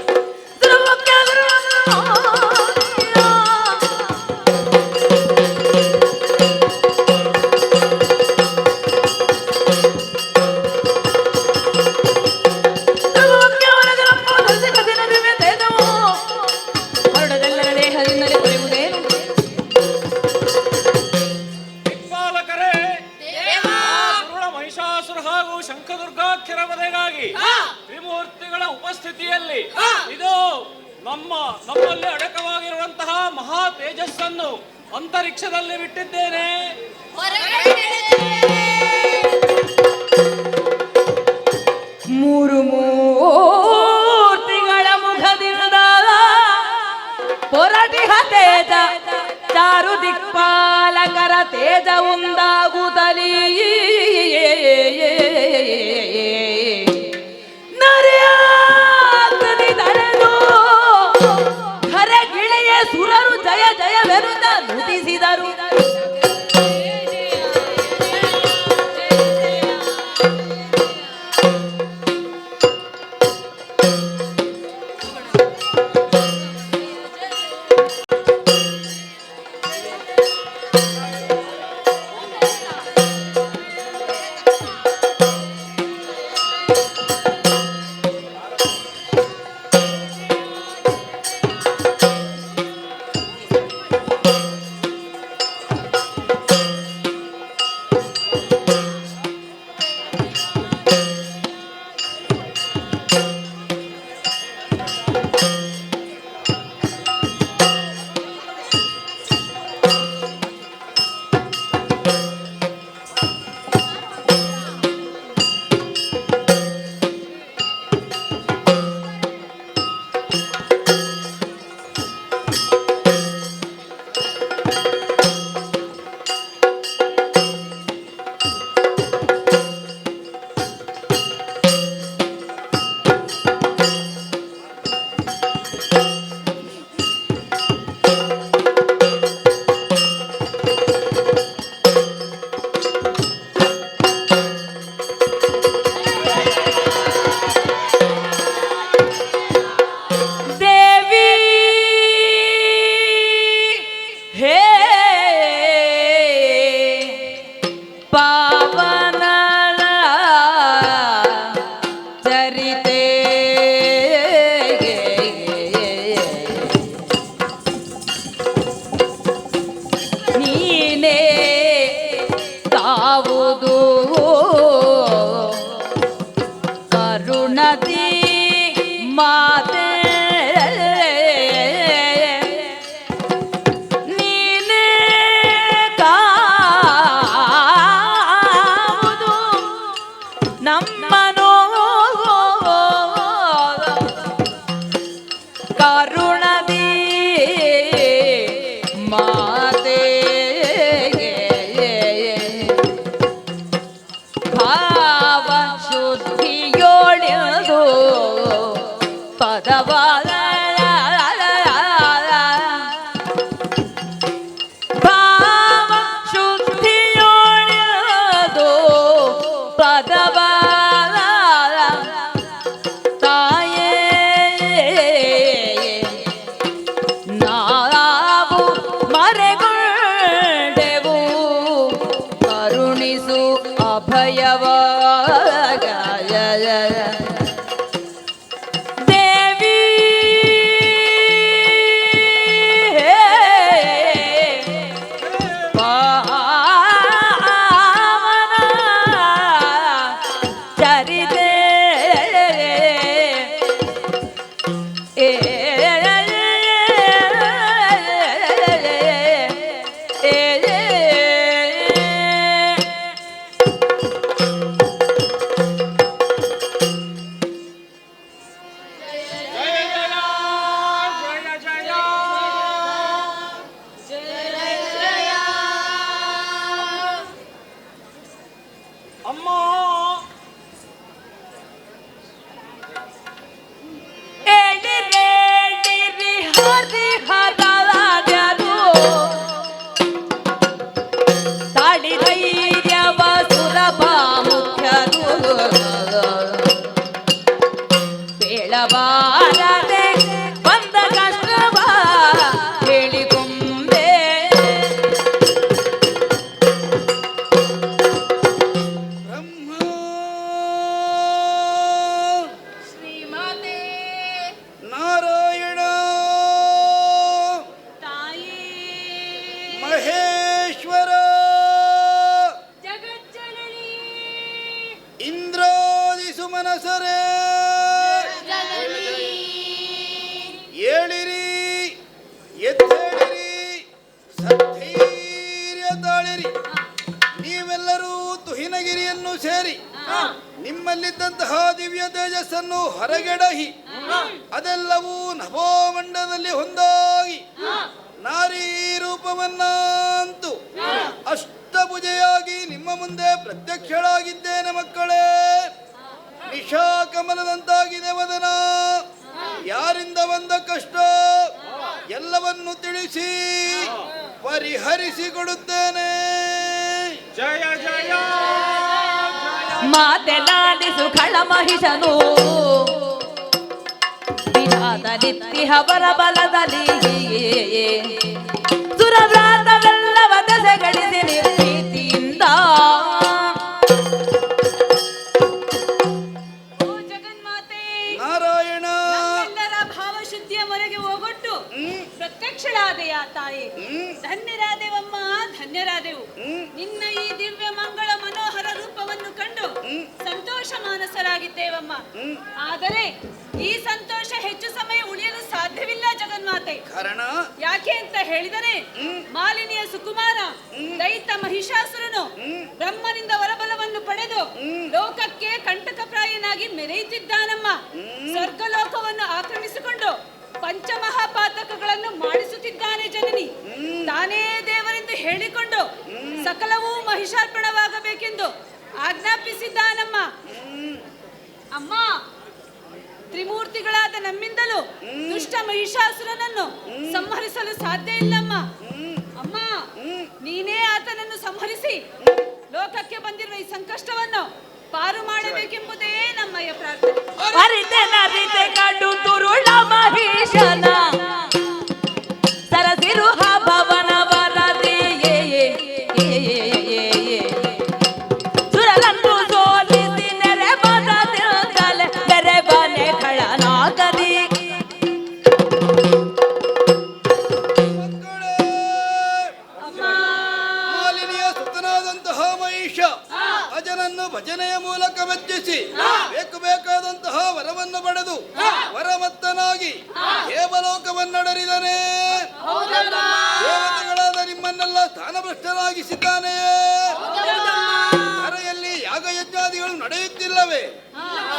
ದಿಕ್ಪಾಲಕರೇ, ದುರುಳ ಮಹಿಷಾಸುರ ಹಾಗೂ ಶಂಖದುರ್ಗಾಖ್ಯರ ವಧೆಗಾಗಿ ತ್ರಿಮೂರ್ತಿಗಳ ಉಪಸ್ಥಿತಿಯಲ್ಲಿ ಇದು ನಮ್ಮಲ್ಲಿ ಅಡಕವಾಗಿರುವಂತಹ ಮಹಾ ತೇಜಸ್ಸನ್ನು ಅಂತರಿಕ್ಷದಲ್ಲಿ ಬಿಟ್ಟಿದ್ದೇನೆ. ಮೂರು ಮೂರ್ತಿಗಳ ಮುಖದಿಂದ ಪೊರಟಿಹ ತೇಜ ಚಾರು ದಿಕ್ಪಾಲಕರ ತೇಜ ಉಂದಾಗುತ್ತಲೀ ನರೆಯಾಗ್ನಿ ತಳೆದು ಮೂರ್ತಿ ಹರದಾಡ್ಯರು ತಾಡಿ ಧೈರ್ಯವ ಸುಲಭ ಮುಖ್ಯರು ಬೇಳಬಾರದೆ ಬಂದ ಕಷ್ಟವ ಹೇಳಿಕೊಂಬೆ ಶ್ರೀಮಾತೆ ನಾರಾಯಣ ತಾಯಿ ಮಹೇಶ್ವರ ಜಗಜ್ಜನನಿ ಇಂದ್ರಾದಿ ಸುಮನಸರೇ ಏಳಿರಿ ಎದ್ದೇಳಿರಿ ಸಧೈರ್ಯ ತಾಳಿರಿ ನೀವೆಲ್ಲರೂ ತುಹಿನಗಿರಿಯನ್ನು ಸೇರಿ ನಿಮ್ಮಲ್ಲಿದ್ದಂತಹ ದಿವ್ಯ ತೇಜಸ್ಸನ್ನು ಹೊರಗೆಡಹಿ ಅದೆಲ್ಲವೂ ನಭೋಮಂಡಲದಲ್ಲಿ ಹೊಂದಾಗಿ ನಾರೀ ರೂಪವನ್ನಂತೂ ಅಷ್ಟಭುಜೆಯಾಗಿ ನಿಮ್ಮ ಮುಂದೆ ಪ್ರತ್ಯಕ್ಷಳಾಗಿದ್ದೇನೆ ಮಕ್ಕಳೇ. ನಿಶಾ ಕಮಲದಂತಾಗಿದೆ ವದನ, ಯಾರಿಂದ ಬಂದ ಕಷ್ಟ ಎಲ್ಲವನ್ನು ತಿಳಿಸಿ ಪರಿಹರಿಸಿಕೊಡುತ್ತೇನೆ. ಜಯ ಜಯ ಮಾತೆಲಾಡಿಸು ಖಳ ಮಹಿಷನು ವಿಧಾದ ನಿತ್ಯ ಹವರ ಬಲದಲ್ಲಿ ಸುರವ್ರಾತವೆಲ್ಲವ ದಸೆಗಳಿಸಿ ನಿರ್ಭೀತಿಯಿಂದ ಓ ಜಗನ್ಮಾತೆ ನಾರಾಯಣ ನಮ್ಮೆಲ್ಲರ ಭಾವಶುದ್ಧಿಯ ಮೊರೆಗೆ ಹೋಗೊಟ್ಟು ಪ್ರತ್ಯಕ್ಷಳಾದೆಯ ತಾಯಿ. ಧನ್ಯರಾದೆವಮ್ಮ, ಧನ್ಯರಾದೆವು. ನಿನ್ನ ಈ ದಿವ್ಯ ಮಂಗಳ ಮನೋಹರ ರೂಪವನ್ನು ಕಂಡು ಸಂತೋಷ ಮಾನಸರಾಗಿದ್ದೇವಮ್ಮ. ಆದರೆ ಈ ಸಂತೋಷ ಹೆಚ್ಚು ಸಮಯ ಉಳಿಯಲು ಸಾಧ್ಯವಿಲ್ಲ ಜಗನ್ಮಾತೆ. ಕಾರಣ ಯಾಕೆ ಅಂತ ಹೇಳಿದರೆ ಮಾಲಿನಿಯ ಸುಕುಮಾರ ದೈತ ಮಹಿಷಾಸುರನು ಬ್ರಹ್ಮನಿಂದ ವರಬಲವನ್ನು ಪಡೆದು ಲೋಕಕ್ಕೆ ಕಂಟಕಪ್ರಾಯನಾಗಿ ಮೆರೆಯುತ್ತಿದ್ದಾನಮ್ಮ. ಸ್ವರ್ಗಲೋಕವನ್ನು ಆಕ್ರಮಿಸಿಕೊಂಡು ಪಂಚಮಹಾಪಾತಕಗಳನ್ನು ಮಾಡಿಸುತ್ತಿದ್ದಾನೆ ಜನನಿ. ತಾನೇ ದೇವರೆಂದು ಹೇಳಿಕೊಂಡು ಸಕಲವೂ ಮಹಿಷಾರ್ಪಣವಾಗಬೇಕೆಂದು ಆಜ್ಞಾಪಿಸಿದ್ದಾನಮ್ಮ. ಅಮ್ಮ, ತ್ರಿಮೂರ್ತಿಗಳಾದ ನಮ್ಮಿಂದಲೂ ದುಷ್ಟ ಮಹಿಷಾಸುರನನ್ನು ಸಂಹರಿಸಲು ಸಾಧ್ಯ ಇಲ್ಲಮ್ಮ. ಅಮ್ಮ, ನೀನೇ ಆತನನ್ನು ಸಂಹರಿಸಿ ಲೋಕಕ್ಕೆ ಬಂದಿರುವ ಈ ಸಂಕಷ್ಟವನ್ನು ಪಾರು ಮಾಡಬೇಕೆಂಬುದೇ ನಮ್ಮಯ್ಯ ಪ್ರಾರ್ಥನೆ. ಅರಿತೆ ಕಡು ತುರುಳ ಮಹಿಷನ ಸರಸಿರು ಭವನ ವರದೆ ಸುರಲನ್ನು ಸೋಲಿಸಿ ನೆರೆ ಬದಲೆ ನೆರೆ ಬನೆ ಖಳನಾಗದಿ ಮಕ್ಕಳೇ, ಮಾಲಿನಿಯ ಸುತನಾದಂತಹ ಮಹಿಷ ಅಜನನ್ನು ಭಜನೆಯ ಮೂಲಕ ಮೆಚ್ಚಿಸಿ ಬೇಕಾದಂತಹ ವರವನ್ನು ಪಡೆದು ವರಮತ್ತನಾಗಿ ದೇವಲೋಕವನ್ನಡರಿದನೇ. ದೇವತೆಗಳಾದ ನಿಮ್ಮನ್ನೆಲ್ಲ ಸ್ಥಾನಭ್ರಷ್ಟರಾಗಿಸಿದ್ದಾನೆ. ಧರೆಯಲ್ಲಿ ಯಾಗಯಜ್ಞಾದಿಗಳು ನಡೆಯುತ್ತಿಲ್ಲವೇ?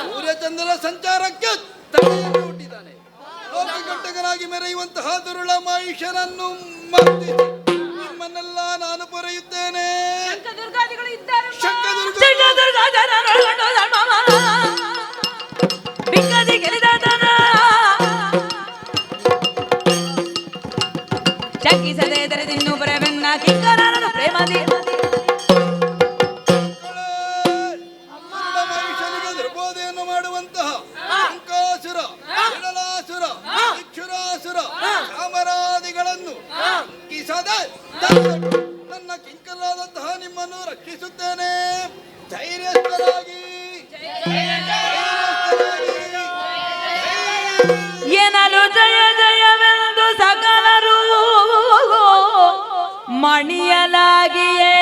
ಸೂರ್ಯಚಂದ್ರ ಸಂಚಾರಕ್ಕೆ ತಡೆಯನ್ನು ಹುಟ್ಟಿದ್ದಾನೆ. ಲೋಕಕಂಟಕನಾಗಿ ಮೆರೆಯುವಂತಹ ದುರುಳ ಮಹಿಷನನ್ನು ಮರ್ದಿಸಿ ನಿಮ್ಮನ್ನೆಲ್ಲ ನಾನು ಪೊರೆಯುತ್ತೇನೆ. ದುರ್ಗಾದಿಗಳು ಇದ್ದಾರೆ. ಬಿಕ್ಕದಿ ಗೆಲಿದಾತನ ಶಂಕಿಸದೆ ತೆರೆದಿನ್ನು ಬರವೆನ್ನ ಕಿಂಕರನನು ಪ್ರೇಮದಿ ಮಹಿಷನಿಗೆ ದುರ್ಬೋಧೆಯನ್ನು ಮಾಡುವಂತಹ ಶಂಕಾಸುರ, ವಿರಲಾಸುರ, ಇಕ್ಷುರಾಸುರ, ಕಾಮರಾದಿಗಳನ್ನು ಕಿಸದೆ ನನ್ನ ಕಿಂಕರಾದಂತಹ ನಿಮ್ಮನ್ನು ರಕ್ಷಿಸುತ್ತೇನೆ. ಧೈರ್ಯಸ್ಥರಾಗಿ ಏನಲು ಜಯ ಜಯವೆಂದು ಸಕಲರು ಮಣಿಯಲಾಗಿಯೇ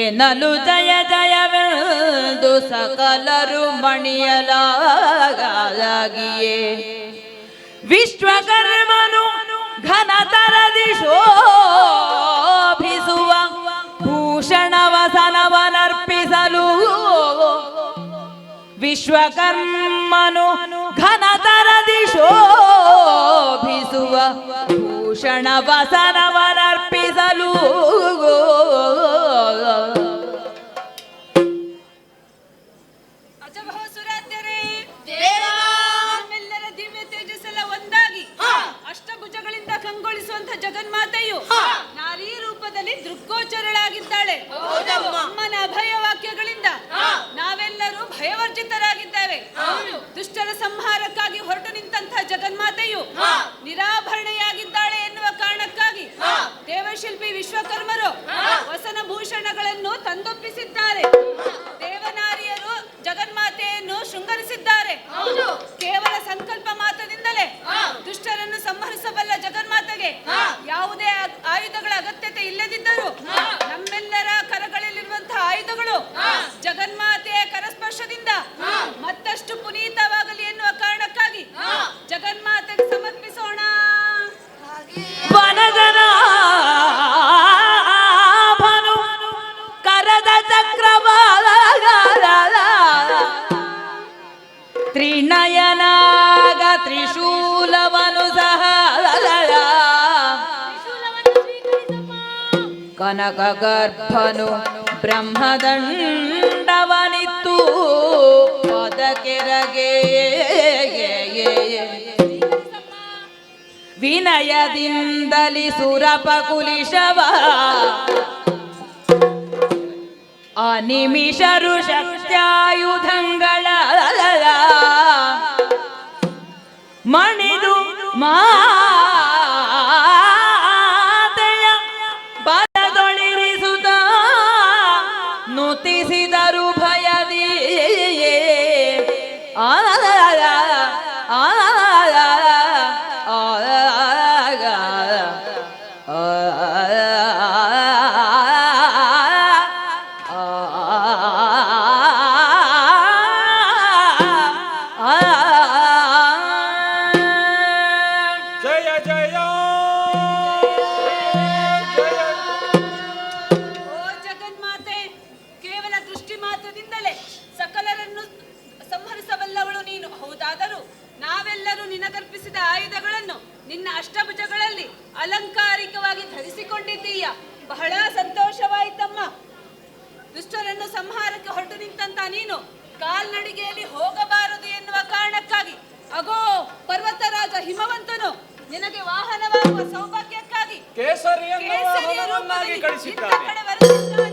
ಏನಲು ಜಯ ಜಯವೆಂದು ಸಕಲರು ಮಣಿಯಲಾಗಿಯೇ ವಿಶ್ವಕರ್ಮನು ಘನತರದಿ ಶೋಭಿಸುವ ಭೂಷಣ ವಸನವನರ್ಪಿಸಲು ವಿಶ್ವಕರ್ಮನು ಘನತರದಿ ಶೋಭಿಸುವ ಭೂಷಣ ವಸನವನರ್ಪಿಸಲು ಅಜಭಾಸುರಾಧ್ಯರೇ, ನಮ್ಮೆಲ್ಲರ ಬಂದಿದ್ದಾಳೆ. ಅಮ್ಮನ ಅಭಯ ವಾಕ್ಯಗಳಿಂದ ನಾವೆಲ್ಲರೂ ಭಯವರ್ಜಿತರಾಗಿದ್ದೇವೆ. ದುಷ್ಟರ ಸಂಹಾರಕ್ಕಾಗಿ ಹೊರಟು ನಿಂತಹ ಜಗನ್ಮಾತೆಯು ನಿರಾಭರಣೆಯಾಗಿದ್ದಾಳೆ ಎನ್ನುವ ಕಾರಣಕ್ಕಾಗಿ ದೇವಶಿಲ್ಪಿ ವಿಶ್ವಕರ್ಮರು ವಸನ ಭೂಷಣಗಳನ್ನು ತಂದೊಪ್ಪಿಸಿದ್ದಾರೆ. ದೇವನಾರಿಯರು ಜಗನ್ಮಾತೆಯನ್ನು ಶೃಂಗರಿಸಿದ್ದಾರೆ. ಕೇವಲ ಸಂಕಲ್ಪ ಮಾತ್ರದಿಂದಲೇ ದುಷ್ಟರನ್ನು ಸಂಹರಿಸಬಲ್ಲ ಜಗನ್ಮಾತೆಗೆ ಯಾವುದೇ ಆಯುಧಗಳ ಅಗತ್ಯತೆ ಇಲ್ಲದಿದ್ದರೂ ನಮ್ಮೆಲ್ಲರ ಕರಗಳಲ್ಲಿರುವಂತಹ ಆಯುಧಗಳು ಜಗನ್ಮಾತೆಯ ಕರಸ್ಪರ್ಶದಿಂದ ಮತ್ತಷ್ಟು ಪುನೀತವಾಗಲಿ ಎನ್ನುವ ಕಾರಣಕ್ಕಾಗಿ ಜಗನ್ಮಾತೆಗೆ ಸಮರ್ಪಿಸೋಣ. ವನಜನಾಭನು ಕರದ ಚಕ್ರವಾಲ ತ್ರಿನಯನಾಗ ತ್ರಿಶೂಲವನು ಸಹ ಕನಕ ಗರ್ಭನು ಬ್ರಹ್ಮದಂಡವನಿತ್ತು ಪದಕೆರಗೆ ವಿನಯದಿಂದಲಿ ಸುರಪಕುಲಿಶವ ಅನಿಮಿಷರು ಶಕ್ತ್ಯಾಯುಧಗಳ ಮಣಿದು ಮಾತೆಯ ಬಲದೊಳಿರಿಸುತ್ತ ನುತಿಸಿದರು ಭಯದಿ ಜಯ ಜಯ ಓ ಜಗನ್ಮಾತೆ, ಕೇವಲ ದೃಷ್ಟಿ ಮಾತ್ರದಿಂದಲೇ ಸಕಲರನ್ನು ಸಂಹರಿಸಬಲ್ಲವಳು ನೀನು. ಹೌದಾದರೂ ನಾವೆಲ್ಲರೂ ನಿನಗರ್ಪಿಸಿದ ಆಯುಧಗಳನ್ನು ನಿನ್ನ ಅಷ್ಟಭುಜಗಳಲ್ಲಿ ಅಲಂಕಾರಿಕವಾಗಿ ಧರಿಸಿಕೊಂಡಿದ್ದೀಯ. ಬಹಳ ಸಂತೋಷವಾಯಿತಮ್ಮ. ದುಷ್ಟರನ್ನು ಸಂಹಾರಕ್ಕೆ ಹೊರಟು ನಿಂತ ನೀನು ಕಾಲ್ನಡಿಗೆಯಲ್ಲಿ ಹೋಗಬಾರದು ಎನ್ನುವ ಕಾರಣಕ್ಕಾಗಿ ಅಗೋ ಪರ್ವತರಾಜ ಹಿಮವಂತನು ನಿನಗೆ ವಾಹನವಾಗುವ ಸೌಭಾಗ್ಯಕ್ಕಾಗಿ ಕೇಸರಿಯನ್ನು ಕೇಸರಿಯ ವಾಹನವನ್ನಾಗಿ ರೂಪದಲ್ಲಿ ಕಳಿಸಿದ್ದಾನೆ. ನಿನ್ನ ಕಡೆ ಬರುತ್ತಿದ್ದಾನೆ.